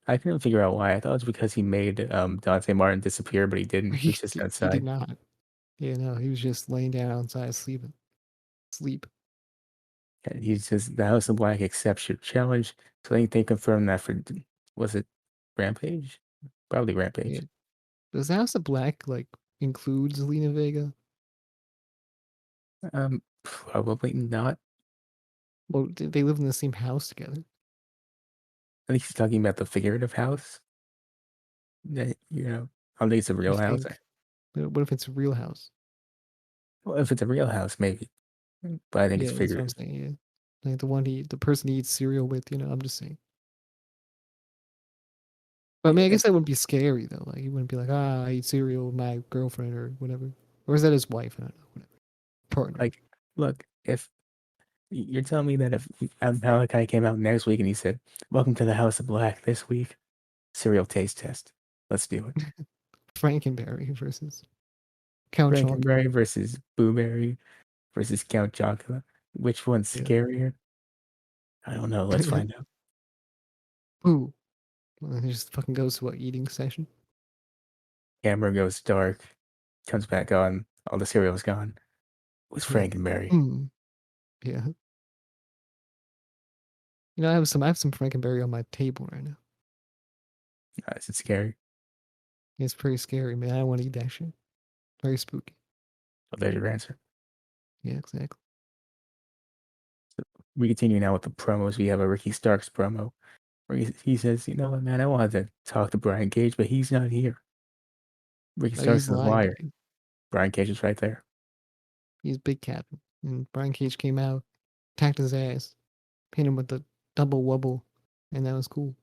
[SPEAKER 1] I couldn't figure out why. I thought it was because he made Dante Martin disappear, but he didn't. He was just
[SPEAKER 2] He did
[SPEAKER 1] outside.
[SPEAKER 2] not. Yeah, no, he was just laying down outside sleeping. Sleep.
[SPEAKER 1] And he's just the House of Black accepts your challenge. So I think they confirmed that for was it Rampage? Probably
[SPEAKER 2] Yeah.
[SPEAKER 1] Rampage.
[SPEAKER 2] Does House of Black like include Zelina Vega?
[SPEAKER 1] Probably not.
[SPEAKER 2] Well, did they live in the same house together?
[SPEAKER 1] I think he's talking about the figurative house. That I don't think it's a
[SPEAKER 2] You
[SPEAKER 1] real house.
[SPEAKER 2] think? What if it's a real house?
[SPEAKER 1] Well, if it's a real house, maybe. But I think it's
[SPEAKER 2] Yeah, that's what I'm
[SPEAKER 1] figurative.
[SPEAKER 2] saying. Yeah, like the person he eats cereal with. I'm just saying. But I mean, I
[SPEAKER 1] Yeah,
[SPEAKER 2] guess that wouldn't be scary though. Like he wouldn't be like, I eat cereal with my girlfriend or whatever. Or is that his wife? I don't know. Whatever. Partner.
[SPEAKER 1] like, look, if you're telling me that if Malachi came out next week and he said, "Welcome to the House of Black this week, cereal taste test. Let's do it."
[SPEAKER 2] Frankenberry versus Count Chocula.
[SPEAKER 1] Frankenberry versus Blueberry versus Count Chocula. Which one's
[SPEAKER 2] Yeah.
[SPEAKER 1] scarier? I don't know. Let's find out.
[SPEAKER 2] Ooh. Well, he just fucking goes to a eating session.
[SPEAKER 1] Camera goes dark, comes back on. All the cereal's gone. It was
[SPEAKER 2] Yeah.
[SPEAKER 1] Frankenberry.
[SPEAKER 2] Mm. Yeah. I have some Frankenberry on my table right now.
[SPEAKER 1] Is it scary?
[SPEAKER 2] It's pretty scary, man. I don't want to eat that shit. Very spooky.
[SPEAKER 1] Oh, there's your answer.
[SPEAKER 2] Yeah, exactly.
[SPEAKER 1] So we continue now with the promos. We have a Ricky Starks promo where he says, "You know what, man? I wanted to talk to Brian Cage, but he's not here." Ricky
[SPEAKER 2] Like
[SPEAKER 1] Starks
[SPEAKER 2] he's
[SPEAKER 1] is a
[SPEAKER 2] lying to
[SPEAKER 1] liar.
[SPEAKER 2] you.
[SPEAKER 1] Brian Cage is right there.
[SPEAKER 2] He's Big Captain. And Brian Cage came out, attacked his ass, hit him with the double wubble, and that was cool.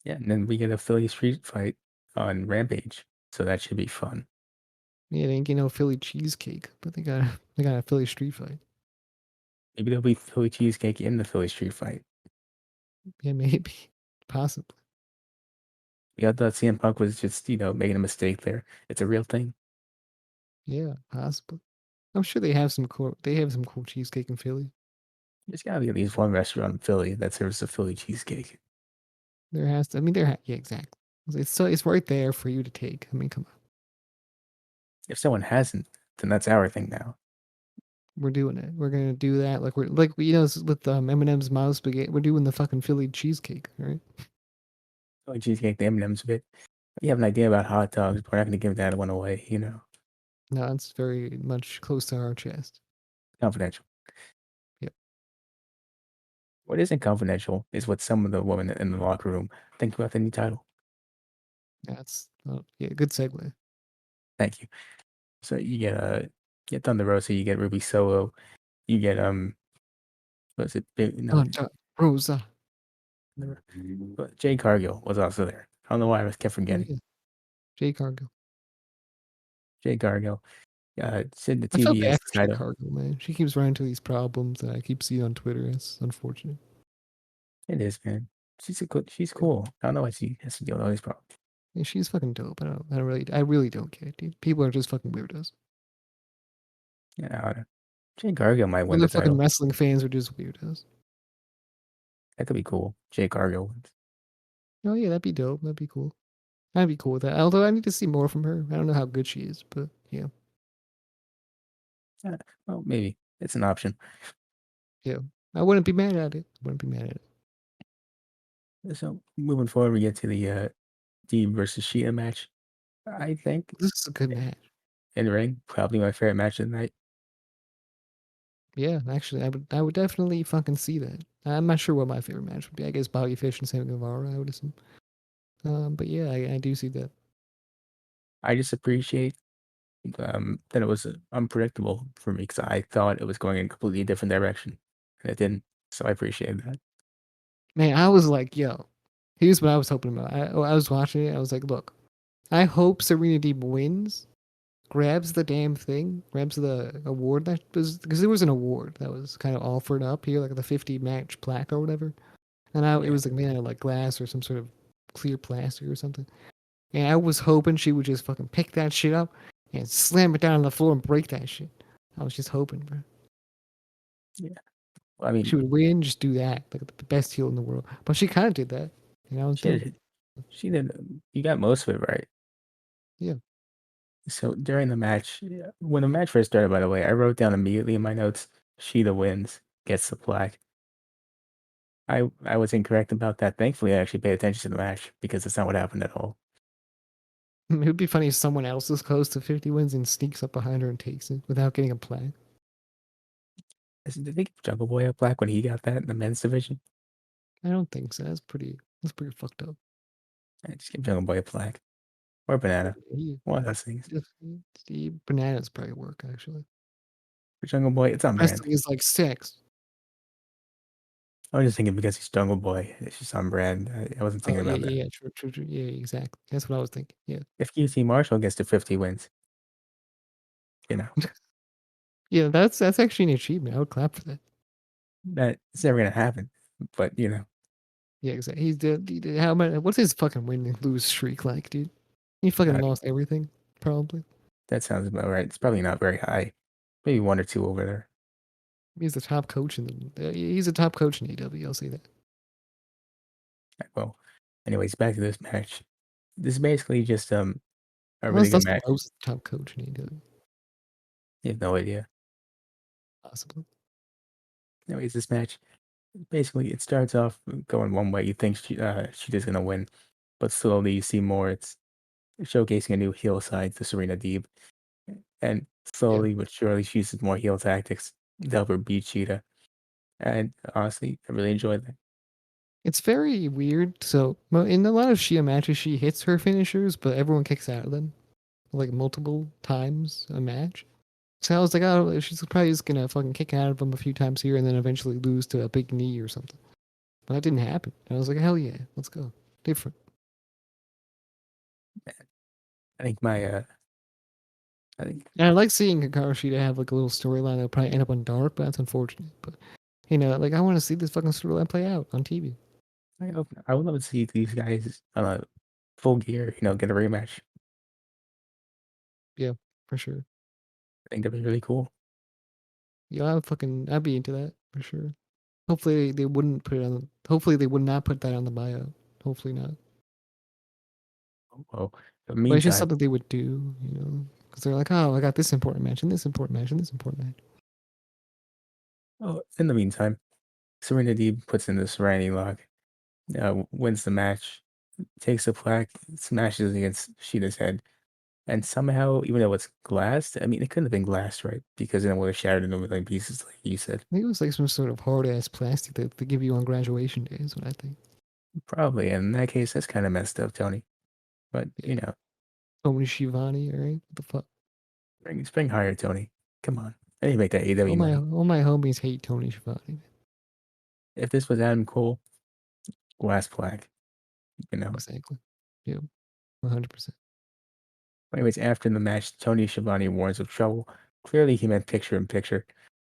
[SPEAKER 1] Yeah, and then we get a Philly street fight on Rampage, so that should be fun.
[SPEAKER 2] Yeah, they ain't get no Philly cheesecake, but they got a Philly street fight.
[SPEAKER 1] Maybe there'll be Philly cheesecake in the Philly street fight.
[SPEAKER 2] Yeah, maybe. Possibly.
[SPEAKER 1] Yeah, I thought CM Punk was just making a mistake there. It's a real thing.
[SPEAKER 2] Yeah, possibly. I'm sure they have some cool cheesecake in Philly.
[SPEAKER 1] There's gotta be at least one restaurant in Philly that serves a Philly cheesecake.
[SPEAKER 2] There has to. I mean, yeah, exactly. It's right there for you to take. I mean, come on,
[SPEAKER 1] If someone hasn't, then that's our thing now.
[SPEAKER 2] we're doing it. We're gonna do that. Like with M&M's mild spaghetti. We're doing the fucking Philly cheesecake, right?
[SPEAKER 1] Philly cheesecake, the M&M's bit. You have an idea about hot dogs, but we're not gonna give that one away.
[SPEAKER 2] No, it's very much close to our chest.
[SPEAKER 1] Confidential.
[SPEAKER 2] Yep.
[SPEAKER 1] What isn't confidential is what some of the women in the locker room think about the new title.
[SPEAKER 2] That's yeah, good segue.
[SPEAKER 1] Thank you. So you get Thunder Rosa, you get Ruby Solo, you get what's it? No,
[SPEAKER 2] Rosa.
[SPEAKER 1] but Jay Cargill was also there. I don't know why I kept
[SPEAKER 2] Oh
[SPEAKER 1] forgetting.
[SPEAKER 2] yeah, Jay Cargill.
[SPEAKER 1] Jay Cargill. Said the
[SPEAKER 2] I feel bad
[SPEAKER 1] TBS
[SPEAKER 2] for Jay
[SPEAKER 1] title.
[SPEAKER 2] Cargill, man. She keeps running into these problems that I keep seeing on Twitter. It's unfortunate.
[SPEAKER 1] It is, man. She's
[SPEAKER 2] Yeah.
[SPEAKER 1] cool. I don't know why she has to deal with all these problems.
[SPEAKER 2] Yeah, she's fucking dope. I really don't care, dude. People are just fucking weirdos.
[SPEAKER 1] Yeah, I don't know. Jay Cargill might win
[SPEAKER 2] Other
[SPEAKER 1] the
[SPEAKER 2] fucking
[SPEAKER 1] title.
[SPEAKER 2] wrestling fans are just weirdos.
[SPEAKER 1] That could be cool. Jay Cargill wins.
[SPEAKER 2] Oh yeah, that'd be dope. That'd be cool. I'd be cool with that. Although I need to see more from her. I don't know how good she is, but yeah,
[SPEAKER 1] Well, maybe it's an option.
[SPEAKER 2] yeah. I wouldn't be mad at it. Wouldn't be mad at it.
[SPEAKER 1] So moving forward, we get to the Deeb versus Shia match. I think
[SPEAKER 2] This is a good match.
[SPEAKER 1] in the ring, probably my favorite match of the night.
[SPEAKER 2] Yeah, actually, I would definitely fucking see that. I'm not sure what my favorite match would be. I guess Bobby Fish and Sammy Guevara, I would assume. But yeah, I do see that.
[SPEAKER 1] I just appreciate that it was unpredictable for me because I thought it was going in a completely different direction, and it didn't. So I appreciate that.
[SPEAKER 2] Man, I was like, yo, here's what I was hoping about. I was watching it. I was like, look, I hope Serena Deeb wins, grabs the damn thing, grabs the award that was because there was an award that was kind of offered up here, like the 50 match plaque or whatever. And it
[SPEAKER 1] Yeah,
[SPEAKER 2] was like made out of like glass or some sort of clear plastic or something. And I was hoping she would just fucking pick that shit up and slam it down on the floor and break that shit. I was just hoping, bro.
[SPEAKER 1] yeah. Well, I mean,
[SPEAKER 2] She would win, just do that. Like the best heel in the world. But she kind of did that. And I was
[SPEAKER 1] she
[SPEAKER 2] dope.
[SPEAKER 1] did. She did. You got most of it right.
[SPEAKER 2] Yeah.
[SPEAKER 1] So during the match, yeah, when the match first started, by the way, I wrote down immediately in my notes, Sheeta wins, gets the plaque. I was incorrect about that. Thankfully, I actually paid attention to the match because that's not what happened at all.
[SPEAKER 2] It would be funny if someone else is close to 50 wins and sneaks up behind her and takes it without getting a plaque.
[SPEAKER 1] Did they give Jungle Boy a plaque when he got that in the men's division?
[SPEAKER 2] I don't think so. That's pretty fucked up.
[SPEAKER 1] I just give Jungle Boy a plaque or a banana.
[SPEAKER 2] He,
[SPEAKER 1] One of those things.
[SPEAKER 2] Steve Bananas probably work actually.
[SPEAKER 1] For Jungle Boy, it's on brand.
[SPEAKER 2] Wrestling is like sex.
[SPEAKER 1] I was just thinking because he's Jungle Boy, it's just on brand. I wasn't
[SPEAKER 2] Oh
[SPEAKER 1] thinking
[SPEAKER 2] yeah,
[SPEAKER 1] about that.
[SPEAKER 2] yeah, yeah, true. Yeah, exactly. That's what I was thinking. Yeah.
[SPEAKER 1] If QT Marshall gets to 50 wins, you know,
[SPEAKER 2] Yeah, that's actually an achievement. I would clap for that.
[SPEAKER 1] that it's never gonna happen. But
[SPEAKER 2] Yeah, exactly. He did how much? What's his fucking win and lose streak like, dude? He fucking
[SPEAKER 1] uh,
[SPEAKER 2] lost everything, probably.
[SPEAKER 1] that sounds about right. It's probably not very high. Maybe one or two over there.
[SPEAKER 2] He's the top coach in the. He's a top coach in AEW. I'll say that.
[SPEAKER 1] Well, anyways, back to this match. This is basically just a really
[SPEAKER 2] Unless
[SPEAKER 1] good
[SPEAKER 2] Dustin
[SPEAKER 1] match.
[SPEAKER 2] Rhodes is the top coach in AEW,
[SPEAKER 1] You have no idea.
[SPEAKER 2] possibly.
[SPEAKER 1] Anyways, this match basically it starts off going one way. You think she's just gonna win, but slowly you see more. It's showcasing a new heel side to Serena Deeb, and
[SPEAKER 2] Yeah.
[SPEAKER 1] slowly but surely she uses more heel tactics to help her beat Cheetah. And honestly, I really enjoyed that.
[SPEAKER 2] It's very weird. So in a lot of Shia matches, she hits her finishers, but everyone kicks out of them like multiple times a match. So I was like, oh, she's probably just gonna fucking kick out of them a few times here and then eventually lose to a big knee or something. But that didn't happen. And I was like, hell yeah, let's go. Different.
[SPEAKER 1] I think my I think
[SPEAKER 2] And I like seeing Hikaru Shida have like a little storyline that'll probably end up on Dark, but that's unfortunate. But like I want to see this fucking storyline play out on TV.
[SPEAKER 1] I would love to see these guys on a full gear. Get a rematch.
[SPEAKER 2] Yeah, for sure.
[SPEAKER 1] I think that'd be really cool.
[SPEAKER 2] Yeah, I'd be into that for sure. Hopefully they wouldn't put it on. Hopefully they would not put that on the bio. Hopefully not.
[SPEAKER 1] Well, in the
[SPEAKER 2] But it's just
[SPEAKER 1] meantime,
[SPEAKER 2] something they would do, because they're like, oh, I got this important match and this important match and this important match.
[SPEAKER 1] Serena Deeb puts in the Serenity Lock, wins the match, takes the plaque, smashes against Sheeta's head. And somehow, even though it's glassed, I mean, it couldn't have been glass, right? Because then it would have shattered into a million pieces, like you said.
[SPEAKER 2] I think it was like some sort of hard ass plastic that they give you on graduation day. Is what I think.
[SPEAKER 1] Probably. And in that case, that's kind of messed up, Tony. But,
[SPEAKER 2] Yeah. Tony Shivani, all right? What the fuck?
[SPEAKER 1] spring higher, Tony. Come on. I need to make that AEW money.
[SPEAKER 2] All my homies hate Tony Schiavone.
[SPEAKER 1] If this was Adam Cole, glass plaque, you know.
[SPEAKER 2] Exactly. Yeah, 100%.
[SPEAKER 1] Anyways, after the match, Tony Schiavone warns of trouble. Clearly, he meant picture in picture.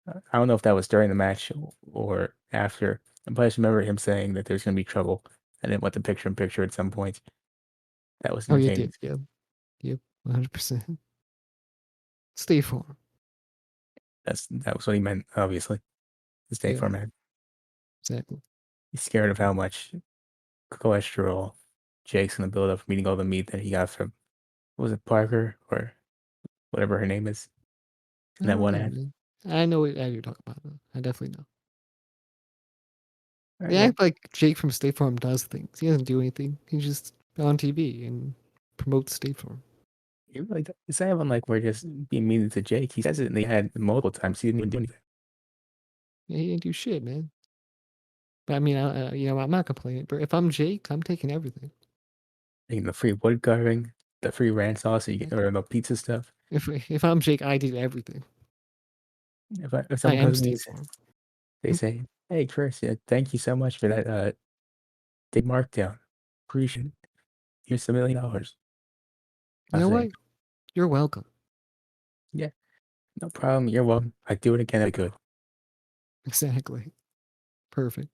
[SPEAKER 1] I don't know if that was during the match or after, but I just remember him saying that there's going to be trouble and then went to picture in picture at some point. That was
[SPEAKER 2] Oh, you
[SPEAKER 1] entertaining.
[SPEAKER 2] did. Yeah. Yep. 100%. Stay Farm.
[SPEAKER 1] That was what he meant, obviously. The State
[SPEAKER 2] Yeah,
[SPEAKER 1] Farm ad.
[SPEAKER 2] exactly.
[SPEAKER 1] He's scared of how much cholesterol Jake's going to build up from eating all the meat that he got from, was it Parker or whatever her name is
[SPEAKER 2] I
[SPEAKER 1] in that
[SPEAKER 2] don't
[SPEAKER 1] one
[SPEAKER 2] know,
[SPEAKER 1] ad?
[SPEAKER 2] man. I know what ad you're talking about, though. I definitely know.
[SPEAKER 1] All right,
[SPEAKER 2] They
[SPEAKER 1] well,
[SPEAKER 2] act like Jake from State Farm does things. He doesn't do anything. He's just on TV and promotes State Farm.
[SPEAKER 1] you really it's not even like we're just being mean to Jake. He says it in the ad multiple times. He didn't even do anything.
[SPEAKER 2] Yeah, he didn't do shit, man. But I mean, I'm not complaining. But if I'm Jake, I'm taking everything.
[SPEAKER 1] Taking the free wood carving, the free ranch sauce you get, or the pizza stuff.
[SPEAKER 2] If I'm Jake, I do everything.
[SPEAKER 1] If
[SPEAKER 2] I
[SPEAKER 1] someone
[SPEAKER 2] am
[SPEAKER 1] comes to me and
[SPEAKER 2] State
[SPEAKER 1] says,
[SPEAKER 2] Farm.
[SPEAKER 1] they say, "Hey, Chris, yeah, thank you so much for that big markdown. Appreciate it. Here's $1 million."
[SPEAKER 2] You
[SPEAKER 1] I
[SPEAKER 2] know
[SPEAKER 1] say,
[SPEAKER 2] what? You're welcome.
[SPEAKER 1] "Yeah, no problem. You're welcome. I do it again. I could."
[SPEAKER 2] Exactly. Perfect.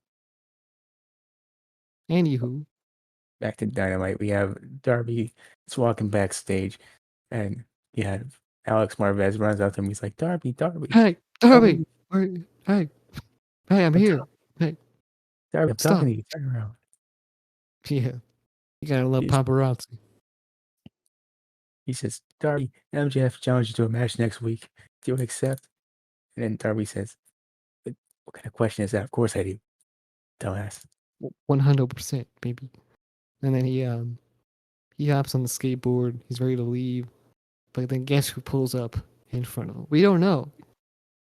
[SPEAKER 2] Anywho,
[SPEAKER 1] Back to Dynamite, we have Darby. Is walking backstage, and you have Alex Marvez runs up to him. He's like, "Darby, Darby,
[SPEAKER 2] hey, Darby,
[SPEAKER 1] Darby,
[SPEAKER 2] hey, hey, I'm
[SPEAKER 1] I'm
[SPEAKER 2] here.
[SPEAKER 1] talking,
[SPEAKER 2] Hey,
[SPEAKER 1] Darby, I'm talking
[SPEAKER 2] stop.
[SPEAKER 1] to you. Turn around."
[SPEAKER 2] Yeah, you gotta love
[SPEAKER 1] He's,
[SPEAKER 2] paparazzi.
[SPEAKER 1] he says, "Darby, MJF challenged you to a match next week. Do you accept?" And then Darby says, "What kind of question is that? Of course I do, dumbass."
[SPEAKER 2] 100%, baby. And then he hops on the skateboard. He's ready to leave, but then guess who pulls up in front of him? We don't know,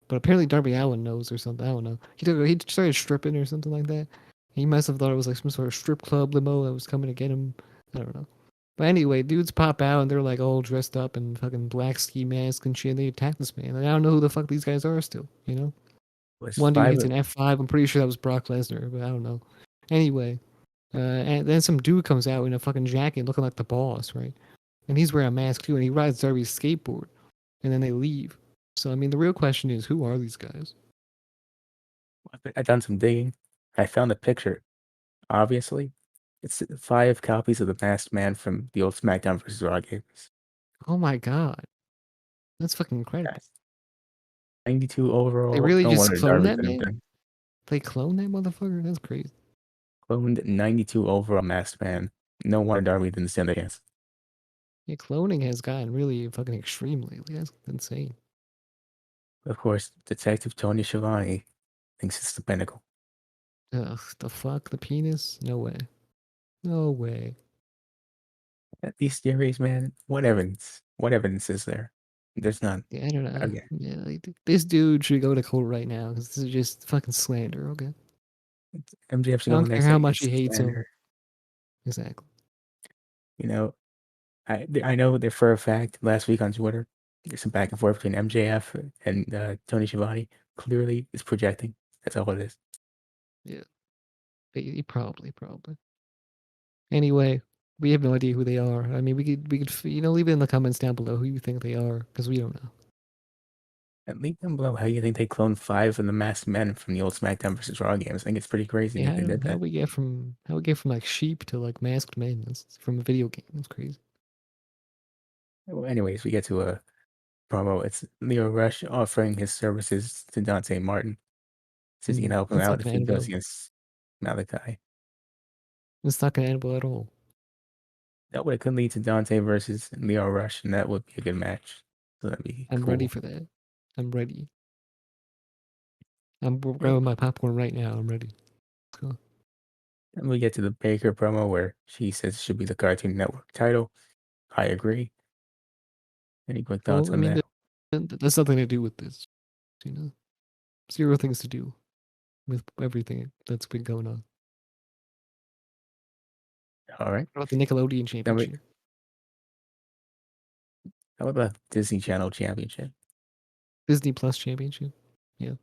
[SPEAKER 2] but apparently Darby Allin knows or something. I don't know. He started stripping or something like that. He must have thought it was like some sort of strip club limo that was coming to get him. I don't know. But anyway, dudes pop out and they're like all dressed up in fucking black ski masks and shit. And they attack this man. And I don't know who the fuck these guys are still. You know,
[SPEAKER 1] It was
[SPEAKER 2] one dude
[SPEAKER 1] five.
[SPEAKER 2] hits an F5. I'm pretty sure that was Brock Lesnar, but I don't know. Anyway, and then some dude comes out in a fucking jacket looking like the boss, right? And he's wearing a mask too, and he rides Darby's skateboard. And then they leave. So I mean, the real question is, who are these guys?
[SPEAKER 1] I done some digging. I found a picture. Obviously, it's 5 copies of the Masked Man from the old SmackDown versus Raw games.
[SPEAKER 2] Oh my god, that's fucking incredible.
[SPEAKER 1] Yes. 92
[SPEAKER 2] They
[SPEAKER 1] overall.
[SPEAKER 2] really
[SPEAKER 1] No
[SPEAKER 2] just
[SPEAKER 1] wonder
[SPEAKER 2] clone
[SPEAKER 1] Darby
[SPEAKER 2] that
[SPEAKER 1] couldn't have
[SPEAKER 2] man?
[SPEAKER 1] been
[SPEAKER 2] They clone that motherfucker? That's crazy.
[SPEAKER 1] cloned. 92 overall Masked Man. No wonder Darby didn't stand a chance.
[SPEAKER 2] Yeah, cloning has gotten really fucking extreme lately. That's insane.
[SPEAKER 1] Of course, Detective Tony Schiavone thinks it's the pinnacle.
[SPEAKER 2] Ugh, the fuck? The penis? No way. No way.
[SPEAKER 1] These theories, man, what evidence? What evidence is there? There's none.
[SPEAKER 2] Yeah, I don't know.
[SPEAKER 1] Okay.
[SPEAKER 2] Yeah, like, this dude should go to court right now because this is just fucking slander, okay?
[SPEAKER 1] MJF should
[SPEAKER 2] I
[SPEAKER 1] go
[SPEAKER 2] don't
[SPEAKER 1] in there
[SPEAKER 2] care
[SPEAKER 1] and
[SPEAKER 2] how
[SPEAKER 1] say
[SPEAKER 2] much he
[SPEAKER 1] it's
[SPEAKER 2] hates him.
[SPEAKER 1] slander.
[SPEAKER 2] Exactly.
[SPEAKER 1] You know, I know that for a fact last week on Twitter, there's some back and forth between MJF and Tony Schiavone. Clearly, it's projecting. That's all it is.
[SPEAKER 2] Yeah. He probably. Anyway, we have no idea who they are. I mean, we could leave it in the comments down below who you think they are because we don't know.
[SPEAKER 1] And leave them below how you think they cloned 5 of the masked men from the old SmackDown versus Raw games. I think it's pretty crazy
[SPEAKER 2] Yeah,
[SPEAKER 1] that they did
[SPEAKER 2] how
[SPEAKER 1] that.
[SPEAKER 2] we get from like sheep to like masked men? That's from a video game. That's crazy.
[SPEAKER 1] Well, anyways, we get to a promo. It's Leo Rush offering his services to Dante Martin. Says he can help him
[SPEAKER 2] That's not
[SPEAKER 1] out if
[SPEAKER 2] gonna
[SPEAKER 1] he
[SPEAKER 2] end
[SPEAKER 1] goes
[SPEAKER 2] well.
[SPEAKER 1] against Malachi.
[SPEAKER 2] It's not gonna end well at all.
[SPEAKER 1] That would could lead to Dante versus Leo Rush, and that would be a good match. So that'd be
[SPEAKER 2] I'm ready
[SPEAKER 1] cool.
[SPEAKER 2] for that. I'm ready. I'm
[SPEAKER 1] Yeah.
[SPEAKER 2] grabbing my popcorn right now. I'm ready. Let's go.
[SPEAKER 1] And we get to the Baker promo where she says it should be the Cartoon Network title. I agree. Any quick thoughts
[SPEAKER 2] Well, I
[SPEAKER 1] on
[SPEAKER 2] mean,
[SPEAKER 1] that?
[SPEAKER 2] that's nothing to do with this. You know, zero things to do with everything that's been going on.
[SPEAKER 1] All right.
[SPEAKER 2] What about the Nickelodeon
[SPEAKER 1] Then we,
[SPEAKER 2] Championship,
[SPEAKER 1] how about the Disney Channel Championship?
[SPEAKER 2] Disney Plus Championship? Yeah,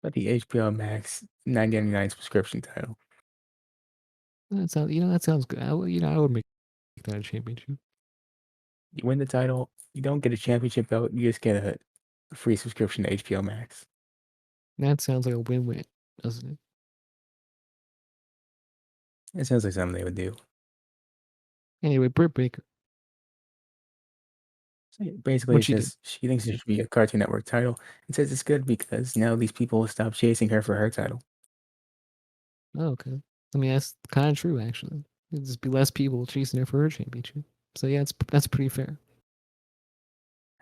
[SPEAKER 1] But the HBO Max 9.99 subscription title.
[SPEAKER 2] that sounds. That sounds good. I would make that a championship.
[SPEAKER 1] You win the title, you don't get a championship belt, you just get a free subscription to HBO Max.
[SPEAKER 2] That sounds like a win-win, doesn't it?
[SPEAKER 1] It sounds like something they would do.
[SPEAKER 2] Anyway, Britt Baker,
[SPEAKER 1] So basically,
[SPEAKER 2] what
[SPEAKER 1] it's
[SPEAKER 2] she did.
[SPEAKER 1] just she thinks it should be a Cartoon Network title and says it's good because now these people will stop chasing her for her title.
[SPEAKER 2] Oh, okay. I mean, that's kind of true, actually. There'd just be less people chasing her for her championship. So yeah, that's pretty fair.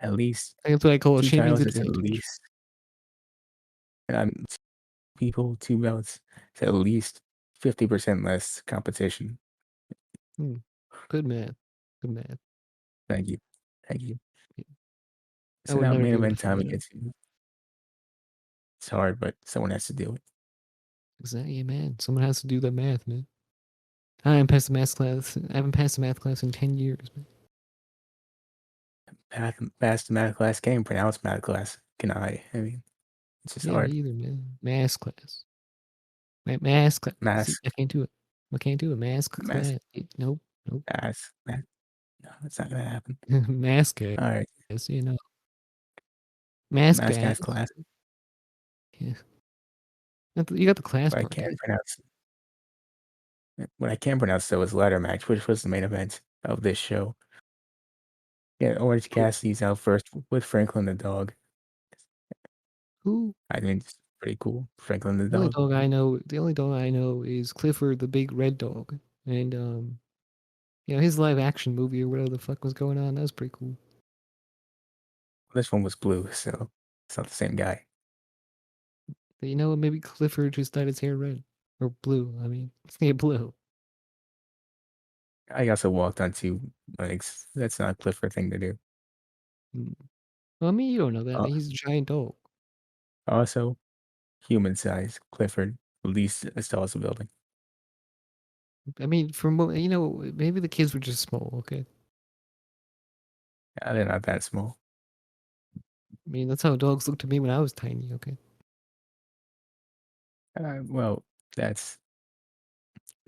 [SPEAKER 1] At least
[SPEAKER 2] That's what I call a
[SPEAKER 1] two
[SPEAKER 2] champion's
[SPEAKER 1] titles is at
[SPEAKER 2] advantage.
[SPEAKER 1] least, and people, two belts, it's at least 50% less competition.
[SPEAKER 2] Hmm. Good man. Good man.
[SPEAKER 1] Thank you. Thank you.
[SPEAKER 2] Yeah. I
[SPEAKER 1] So
[SPEAKER 2] would
[SPEAKER 1] now
[SPEAKER 2] never
[SPEAKER 1] main
[SPEAKER 2] be able to
[SPEAKER 1] event
[SPEAKER 2] find
[SPEAKER 1] time
[SPEAKER 2] that
[SPEAKER 1] we
[SPEAKER 2] out.
[SPEAKER 1] get to. It's hard, but someone has to do it.
[SPEAKER 2] Exactly, man. Someone has to do the math, man. I haven't passed the math class. I haven't passed the math class in 10 years, man.
[SPEAKER 1] Past math class, can't even pronounce math class. Can I? I mean, it's just
[SPEAKER 2] Yeah, me
[SPEAKER 1] hard.
[SPEAKER 2] either, man. Math class. Math class. See,
[SPEAKER 1] Math,
[SPEAKER 2] I can't do it. I can't do it. Math
[SPEAKER 1] math,
[SPEAKER 2] class. Nope. Nope.
[SPEAKER 1] math. No, that's not gonna happen.
[SPEAKER 2] Math class.
[SPEAKER 1] All right,
[SPEAKER 2] Math
[SPEAKER 1] math
[SPEAKER 2] class.
[SPEAKER 1] class.
[SPEAKER 2] Yeah. You got the class
[SPEAKER 1] What I
[SPEAKER 2] part.
[SPEAKER 1] can pronounce, what I can pronounce though is ladder match, which was the main event of this show. Yeah, Orange
[SPEAKER 2] Who?
[SPEAKER 1] Cassidy's out first with Franklin the dog.
[SPEAKER 2] Who?
[SPEAKER 1] I think it's pretty cool. Franklin the
[SPEAKER 2] The only
[SPEAKER 1] dog.
[SPEAKER 2] dog I know. The only dog I know is Clifford, the big red dog, and his live action movie or whatever the fuck was going on. That was pretty cool.
[SPEAKER 1] This one was blue, so it's not the same guy.
[SPEAKER 2] But maybe Clifford just dyed his hair red or blue. I mean, yeah, blue.
[SPEAKER 1] I also walked on two legs. That's not a Clifford thing to do.
[SPEAKER 2] Mm. Well, I mean, you don't know that.
[SPEAKER 1] Uh,
[SPEAKER 2] He's a giant dog.
[SPEAKER 1] Also, human size. Clifford, least as tall as a building.
[SPEAKER 2] I mean, maybe the kids were just small. Okay,
[SPEAKER 1] They're not that small.
[SPEAKER 2] I mean that's how dogs looked to me when I was tiny. Okay,
[SPEAKER 1] Well, that's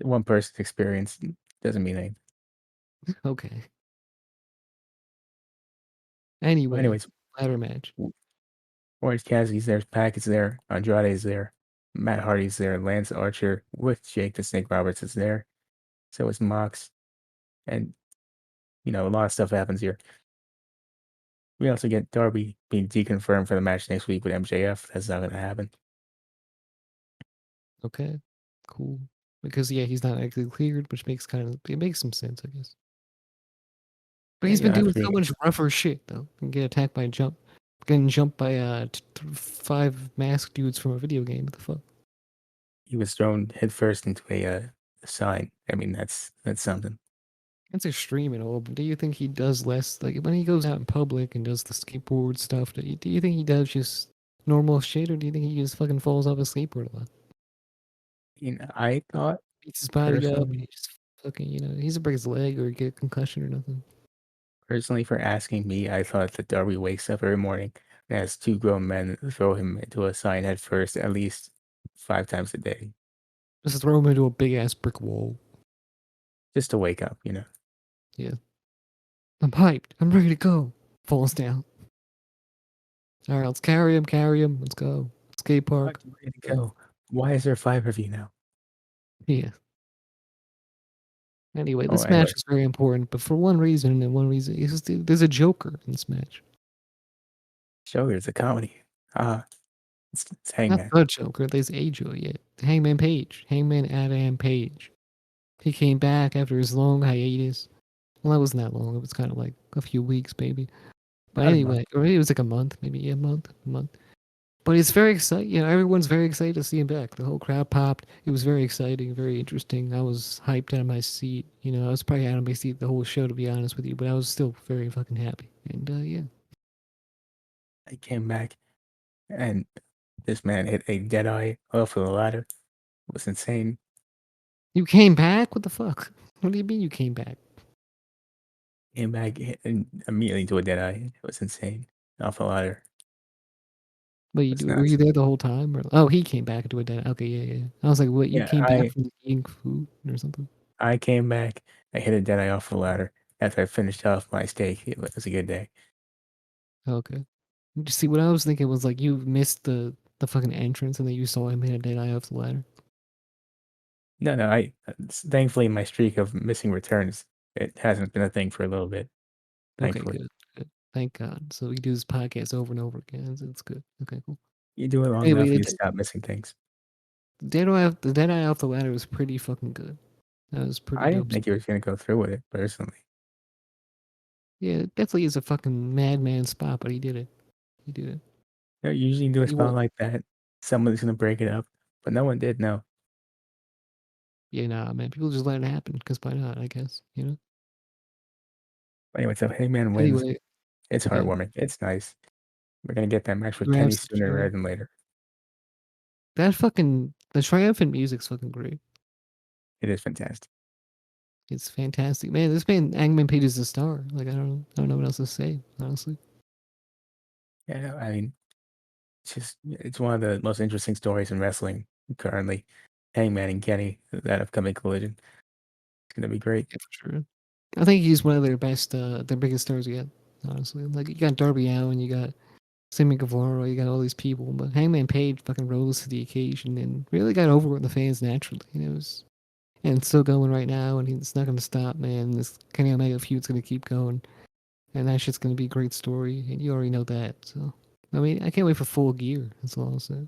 [SPEAKER 1] one person's experience. Doesn't mean anything.
[SPEAKER 2] okay.
[SPEAKER 1] Well,
[SPEAKER 2] Anyway,
[SPEAKER 1] anyways,
[SPEAKER 2] ladder match.
[SPEAKER 1] Orange Cassidy's there, Pac is there, Andrade's there, Matt Hardy's there, Lance Archer with Jake the Snake Roberts is there. So is Mox. And, a lot of stuff happens here. We also get Darby being deconfirmed for the match next week with MJF. That's not going to happen.
[SPEAKER 2] Okay, cool. Because yeah, he's not actually cleared, which it makes some sense, I guess. But
[SPEAKER 1] Yeah,
[SPEAKER 2] he's
[SPEAKER 1] you
[SPEAKER 2] been
[SPEAKER 1] don't have
[SPEAKER 2] doing
[SPEAKER 1] to be.
[SPEAKER 2] so much rougher shit though. And get attacked by getting jumped by 5 masked dudes from a video game. What the fuck?
[SPEAKER 1] He was thrown headfirst into a sign. I mean, that's something.
[SPEAKER 2] That's extreme and all, but do you think he does less like when he goes out in public and does the skateboard stuff? Do you think he does just normal shit, or do you think he just fucking falls off a skateboard a lot?
[SPEAKER 1] I thought
[SPEAKER 2] Beats his body up and
[SPEAKER 1] personally,
[SPEAKER 2] he just fucking he doesn't break his leg or get a concussion or nothing.
[SPEAKER 1] for asking me, I thought that Darby wakes up every morning and has two grown men throw him into a sign headfirst at least 5 times a day
[SPEAKER 2] Just throw him into a big ass brick wall.
[SPEAKER 1] just to wake up.
[SPEAKER 2] Yeah. I'm hyped. I'm ready to go. Falls down. All right, let's carry him, Let's go. Skate
[SPEAKER 1] Fuck,
[SPEAKER 2] park.
[SPEAKER 1] you ready to
[SPEAKER 2] Go.
[SPEAKER 1] go? Why is there 5 of you now?
[SPEAKER 2] Yeah. Anyway,
[SPEAKER 1] Oh,
[SPEAKER 2] this match
[SPEAKER 1] anyway,
[SPEAKER 2] is very important, but for one reason, and one reason is there's a Joker in this match.
[SPEAKER 1] Joker is a comedy. It's
[SPEAKER 2] Not
[SPEAKER 1] Hangman.
[SPEAKER 2] the Joker. There's a Joker yet. Hangman Page. Hangman Adam Page. He came back after his long hiatus. Well, that wasn't that long. It was kind of like a few weeks, maybe. But
[SPEAKER 1] About a
[SPEAKER 2] anyway,
[SPEAKER 1] month.
[SPEAKER 2] or it was like a month, maybe a month. But it's very exciting. You know, everyone's very excited to see him back. The whole crowd popped. It was very exciting, very interesting. I was hyped out of my seat. You know, I was probably out of my seat the whole show, to be honest with you. But I was still very fucking happy. And yeah,
[SPEAKER 1] I came back and this man hit a dead eye off of the ladder. It was insane.
[SPEAKER 2] you came back. What the fuck? What do you mean you came back?
[SPEAKER 1] Came back hit, and immediately to a dead eye. It was insane. Off the ladder.
[SPEAKER 2] But
[SPEAKER 1] It's
[SPEAKER 2] were you
[SPEAKER 1] nuts.
[SPEAKER 2] there the whole time? Or, oh, he came back into a dead. Okay, yeah, yeah. I was like, what? You
[SPEAKER 1] Yeah,
[SPEAKER 2] came back from eating food or something?
[SPEAKER 1] I came back. I hit a dead eye off the ladder after I finished off my steak. It was a good day.
[SPEAKER 2] Okay. See, what I was thinking was like you missed the fucking entrance and then you saw him hit a dead eye off the ladder.
[SPEAKER 1] No, no. Thankfully my streak of missing returns it hasn't been a thing for a little bit.
[SPEAKER 2] Okay,
[SPEAKER 1] Thankfully,
[SPEAKER 2] good, good. Thank God. So we do this podcast over and over again. It's good. Okay, cool.
[SPEAKER 1] you do it long
[SPEAKER 2] Anyway,
[SPEAKER 1] enough, you stop missing things.
[SPEAKER 2] the dead eye off the ladder was pretty fucking good. That was pretty
[SPEAKER 1] I didn't
[SPEAKER 2] dope.
[SPEAKER 1] think he was gonna go through with it personally.
[SPEAKER 2] Yeah, it definitely is a fucking madman spot, but he did it. He did it.
[SPEAKER 1] You know, usually do a
[SPEAKER 2] He
[SPEAKER 1] spot
[SPEAKER 2] won.
[SPEAKER 1] like that, someone's gonna break it up, but no one did. No.
[SPEAKER 2] Yeah, nah, man. People just let it happen because why not? I guess you know.
[SPEAKER 1] Anyway, so Hangman wins.
[SPEAKER 2] Anyway,
[SPEAKER 1] It's
[SPEAKER 2] yeah.
[SPEAKER 1] heartwarming. It's nice. We're gonna get that match with Kenny
[SPEAKER 2] Grabs the
[SPEAKER 1] sooner
[SPEAKER 2] chair.
[SPEAKER 1] rather than later.
[SPEAKER 2] That fucking the triumphant music's fucking great.
[SPEAKER 1] It is fantastic.
[SPEAKER 2] It's fantastic, man. This man Angman Page is a star. Like I don't know what else to say. Honestly,
[SPEAKER 1] Yeah, no, I mean, it's one of the most interesting stories in wrestling currently. Hangman and Kenny, that upcoming collision. It's gonna be great.
[SPEAKER 2] yeah, for sure. I think he's one of their best, their biggest stars yet. Honestly, like you got Darby Allin, you got Sammy Guevara, you got all these people, but Hangman Page fucking rose to the occasion and really got over with the fans naturally. You know, and it's still going right now, and it's not going to stop, man. This Kenny Omega feud's going to keep going, and that shit's going to be a great story, and you already know that. So, I mean, I can't wait for Full Gear. That's all I'll say.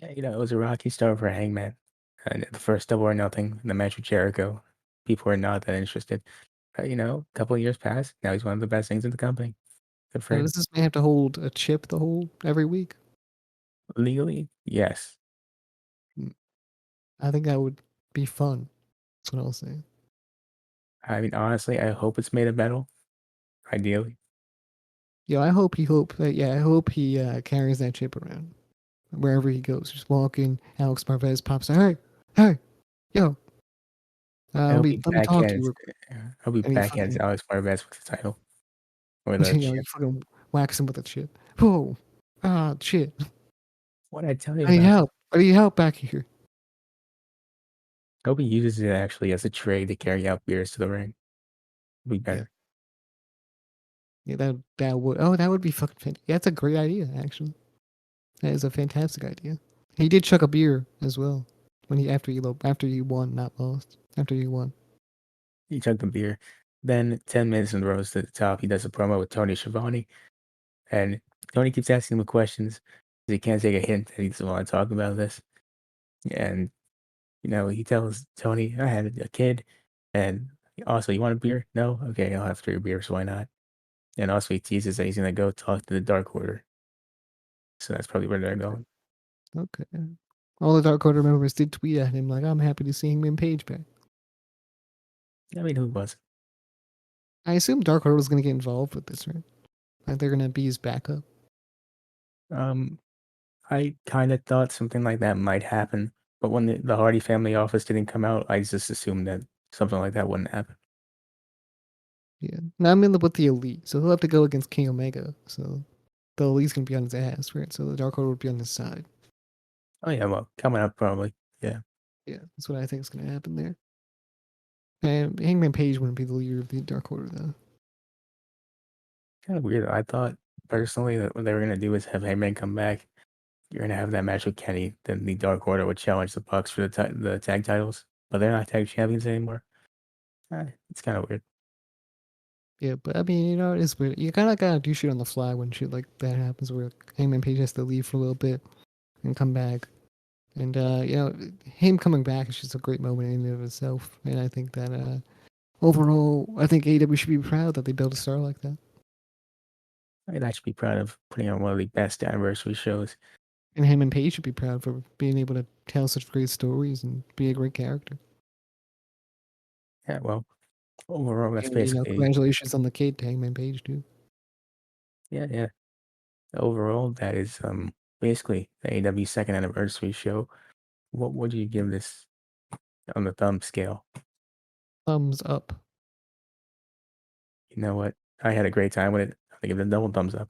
[SPEAKER 1] Yeah, it was a rocky start for Hangman. And the first Double or Nothing, the match with Jericho, people were not that interested. But, a couple of years passed. Now he's one of the best things in the company. Good for
[SPEAKER 2] Now,
[SPEAKER 1] him.
[SPEAKER 2] does this man have to hold a chip the whole every week?
[SPEAKER 1] Legally, yes.
[SPEAKER 2] I think that would be fun. That's what I'll say.
[SPEAKER 1] I mean, honestly, I hope it's made of metal. Ideally,
[SPEAKER 2] Yo, I hope he hope yeah, I hope he carries that chip around wherever he goes. Just walking, Alex Marvez pops out, hey, yo,
[SPEAKER 1] I hope he
[SPEAKER 2] let me talk to you
[SPEAKER 1] backhands.
[SPEAKER 2] real quick.
[SPEAKER 1] I hope he
[SPEAKER 2] And he
[SPEAKER 1] backhands
[SPEAKER 2] fucking
[SPEAKER 1] Alex Marvez with the title or the
[SPEAKER 2] you know, he
[SPEAKER 1] chip.
[SPEAKER 2] fucking whacks him with a chip. Whoa, ah, shit.
[SPEAKER 1] What I tell you
[SPEAKER 2] I need
[SPEAKER 1] about?
[SPEAKER 2] help. I need help back here.
[SPEAKER 1] I hope he uses it actually as a tray to carry out beers to the ring. It'd be
[SPEAKER 2] Yeah,
[SPEAKER 1] better.
[SPEAKER 2] yeah, that would that would be fucking fantastic. Yeah, that's a great idea, actually. That is a fantastic idea. He did chuck a beer as well when he after he won, not lost. After he won.
[SPEAKER 1] He chugged the beer. Then 10 minutes in the rows to the top, he does a promo with Tony Schiavone, and Tony keeps asking him questions because he can't take a hint that he doesn't want to talk about this. And he tells Tony, "I had a kid, and also, you want a beer? No, okay, I'll have 3 beers. Why not?" And also, he teases that he's gonna go talk to the Dark Order. So that's probably where they're going.
[SPEAKER 2] Okay. All the Dark Order members did tweet at him like, "I'm happy to see him in Page back."
[SPEAKER 1] I mean, who was?
[SPEAKER 2] I assume Dark Order was going to get involved with this, right? Like they're going to be his backup.
[SPEAKER 1] Um, I kind of thought something like that might happen, but when the Hardy family office didn't come out, I just assumed that something like that wouldn't happen.
[SPEAKER 2] Yeah. Now I'm in with the Elite, so he'll have to go against King Omega. So the Elite's going to be on his ass, right? So the Dark Order would be on his side.
[SPEAKER 1] Oh yeah, well, coming up probably. Yeah,
[SPEAKER 2] Yeah, that's what I think is going to happen there. And Hangman Page wouldn't be the leader of the Dark Order, though.
[SPEAKER 1] kind of weird. I thought personally that what they were gonna do is have Heyman come back. You're gonna have that match with Kenny. Then the Dark Order would challenge the Bucks for the tag titles, but they're not tag champions anymore. It's kind of weird.
[SPEAKER 2] Yeah, but I mean, it's weird. You kind of gotta do shit on the fly when shit like that happens, where Hangman Page has to leave for a little bit and come back. And him coming back is just a great moment in and of itself. And I think that overall, I think AEW should be proud that they built a star like that.
[SPEAKER 1] I'd actually be proud of putting on one of the best anniversary shows.
[SPEAKER 2] And him and Paige should be proud for being able to tell such great stories and be a great character.
[SPEAKER 1] Yeah, well, overall, that's
[SPEAKER 2] And
[SPEAKER 1] basically
[SPEAKER 2] congratulations on the kid to Hangman Page too.
[SPEAKER 1] yeah. Overall, that is basically the AEW second anniversary show. What would you give this on the thumb scale?
[SPEAKER 2] Thumbs up.
[SPEAKER 1] You know what? I had a great time with it. I give it a double thumbs up.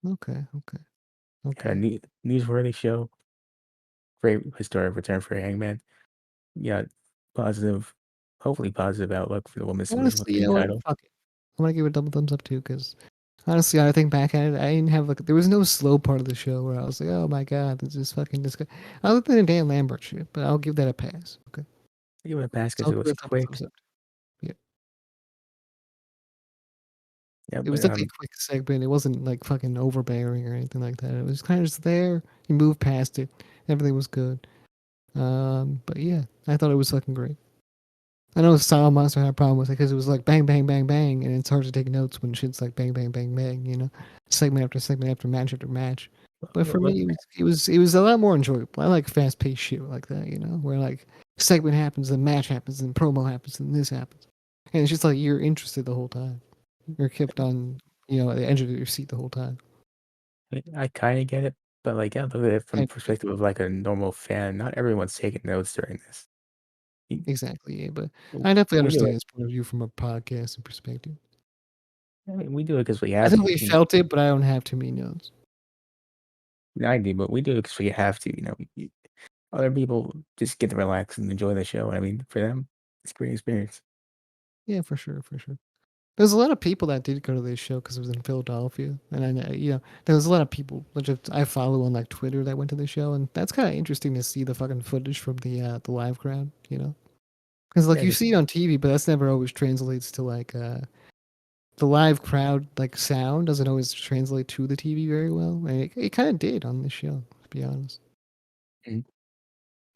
[SPEAKER 2] Okay.
[SPEAKER 1] Yeah, newsworthy show. Great historic return for Hangman. Yeah, positive, hopefully positive outlook for the women's division with
[SPEAKER 2] Honestly,
[SPEAKER 1] the
[SPEAKER 2] you
[SPEAKER 1] new
[SPEAKER 2] know what?
[SPEAKER 1] title.
[SPEAKER 2] Fuck it. I'm gonna give it a double thumbs up too, because honestly, I think back at it, I didn't have there was no slow part of the show where I was like, oh my god, this is fucking disgusting. Other than the Dan Lambert shit, but I'll give that a pass. Okay,
[SPEAKER 1] I give it a pass
[SPEAKER 2] so
[SPEAKER 1] because
[SPEAKER 2] I'll
[SPEAKER 1] it
[SPEAKER 2] give
[SPEAKER 1] was
[SPEAKER 2] it a double
[SPEAKER 1] quick.
[SPEAKER 2] thumbs up. Yeah,
[SPEAKER 1] Yeah,
[SPEAKER 2] it was
[SPEAKER 1] but
[SPEAKER 2] definitely a quick segment. It wasn't like fucking overbearing or anything like that. It was kind of just there. You moved past it. Everything was good. But yeah, I thought it was fucking great. I know Style Monster had a problem with it because it was like bang, bang, bang, bang, and it's hard to take notes when shit's like bang, bang, bang, bang. Segment after segment after match after match. But for
[SPEAKER 1] let,
[SPEAKER 2] me, it was a lot more enjoyable. I like fast paced shit like that. Where like segment happens, then match happens, then promo happens, and this happens, and it's just like you're interested the whole time. You're kept on, at the edge of your seat the whole time.
[SPEAKER 1] I kind of get it, but like, I look at it from the
[SPEAKER 2] And
[SPEAKER 1] perspective of like a normal fan. Not everyone's taking notes during this. You-
[SPEAKER 2] exactly, yeah. But I definitely
[SPEAKER 1] We do
[SPEAKER 2] understand
[SPEAKER 1] it.
[SPEAKER 2] his point of view from a podcasting perspective.
[SPEAKER 1] I mean, we do it because we
[SPEAKER 2] I
[SPEAKER 1] have to.
[SPEAKER 2] definitely felt it, but I don't have too many notes.
[SPEAKER 1] I do, but we do it because we have to. Other people just get to relax and enjoy the show. I mean, for them, it's a great experience.
[SPEAKER 2] Yeah, for sure, for sure. There's a lot of people that did go to this show because it was in Philadelphia, and I know, there was a lot of people which I follow on like Twitter that went to the show, and that's kind of interesting to see the fucking footage from the live crowd, because like
[SPEAKER 1] Yeah,
[SPEAKER 2] you
[SPEAKER 1] just
[SPEAKER 2] see it on TV, but that's never always translates to like the live crowd like sound doesn't always translate to the TV very well, and it kind of did on this show, to be honest.
[SPEAKER 1] mm,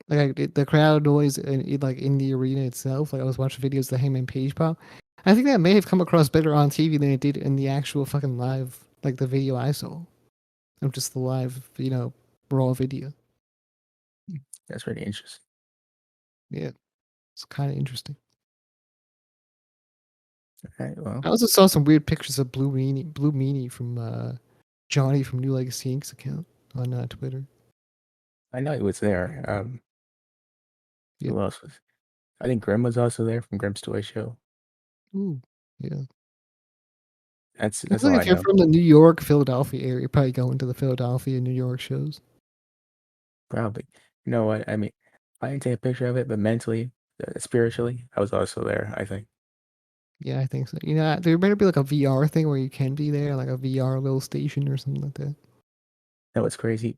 [SPEAKER 2] Like the crowd noise like in the arena itself. Like I was watching videos of the Hangman Page pop. I think that may have come across better on TV than it did in the actual fucking live, like the video I saw of just the live, raw video.
[SPEAKER 1] that's really interesting.
[SPEAKER 2] Yeah, it's kind of interesting.
[SPEAKER 1] All right, well,
[SPEAKER 2] I also saw some weird pictures of Blue Meanie from Johnny from New Legacy Inc.'s account on Twitter.
[SPEAKER 1] I know he was there.
[SPEAKER 2] Yep.
[SPEAKER 1] Who else was? I think Grim was also there from Grim's Toy Show.
[SPEAKER 2] Ooh. Yeah. I
[SPEAKER 1] That's
[SPEAKER 2] feel
[SPEAKER 1] all
[SPEAKER 2] like
[SPEAKER 1] I
[SPEAKER 2] if you're
[SPEAKER 1] know.
[SPEAKER 2] from the New York, Philadelphia area, you're probably going to the Philadelphia, New York shows.
[SPEAKER 1] Probably. You know what? I mean, I didn't take a picture of it, but mentally, spiritually, I was also there. I think.
[SPEAKER 2] Yeah, I think so. There better be like a VR thing where you can be there, like a VR little station or something like that.
[SPEAKER 1] That was crazy.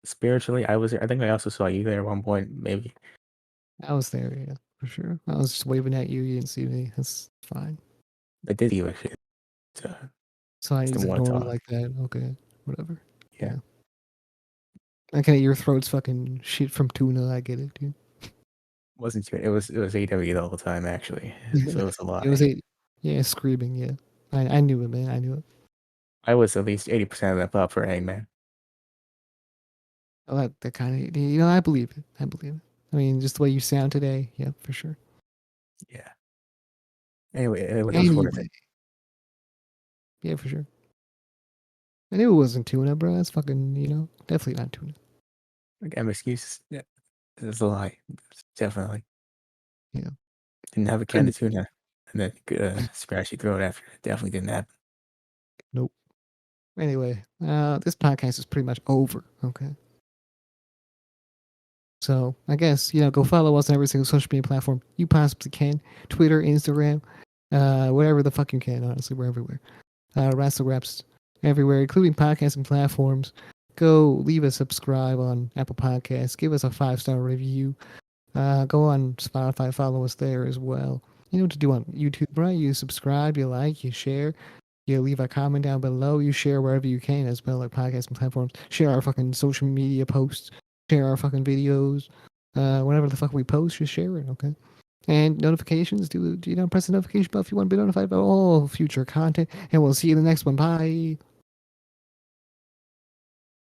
[SPEAKER 1] Spiritually, I was there. I think I also saw you there at one point, maybe.
[SPEAKER 2] I was there, yeah, for sure. I was just waving at you. You didn't see me. That's fine.
[SPEAKER 1] I did give a shit. So,
[SPEAKER 2] So I
[SPEAKER 1] just
[SPEAKER 2] just
[SPEAKER 1] didn't want to
[SPEAKER 2] ignore you
[SPEAKER 1] talk.
[SPEAKER 2] like that. Okay, whatever.
[SPEAKER 1] Yeah.
[SPEAKER 2] Yeah. I get it. Your throat's fucking shit from tuna. I get it, dude.
[SPEAKER 1] Wasn't sure. It was AW the whole time actually. So it's a
[SPEAKER 2] It was
[SPEAKER 1] lie.
[SPEAKER 2] a yeah, screaming. Yeah, I knew it, man. I knew it.
[SPEAKER 1] I was at least 80% of that pop for Hangman.
[SPEAKER 2] Oh, that kind of I believe it. I believe it. I mean, just the way you sound today. Yeah, for sure.
[SPEAKER 1] Yeah. Anyway, it was worth
[SPEAKER 2] Anyway,
[SPEAKER 1] it.
[SPEAKER 2] yeah, for sure. I knew it wasn't tuna, bro. That's fucking, definitely not tuna.
[SPEAKER 1] Again, excuses. Yeah, it's a lie. Definitely
[SPEAKER 2] Yeah.
[SPEAKER 1] didn't have a can
[SPEAKER 2] Couldn't
[SPEAKER 1] of tuna, and then scratch your throat after. Definitely didn't happen.
[SPEAKER 2] Nope. Anyway, this podcast is pretty much over. Okay. So I guess, go follow us on every single social media platform you possibly can. Twitter, Instagram, whatever the fuck you can, honestly, we're everywhere. Wrassle Graps everywhere, including podcasting platforms. Go leave a subscribe on Apple Podcasts. Give us a 5-star review. Go on Spotify, follow us there as well. You know what to do on YouTube, right? You subscribe, you like, you share. You leave a comment down below. You share wherever you can as well, like podcasting platforms. Share our fucking social media posts. Share our fucking videos. Whenever the fuck we post, just share it, okay? And notifications, press the notification bell if you want to be notified about all future content. And we'll see you in the next one. Bye.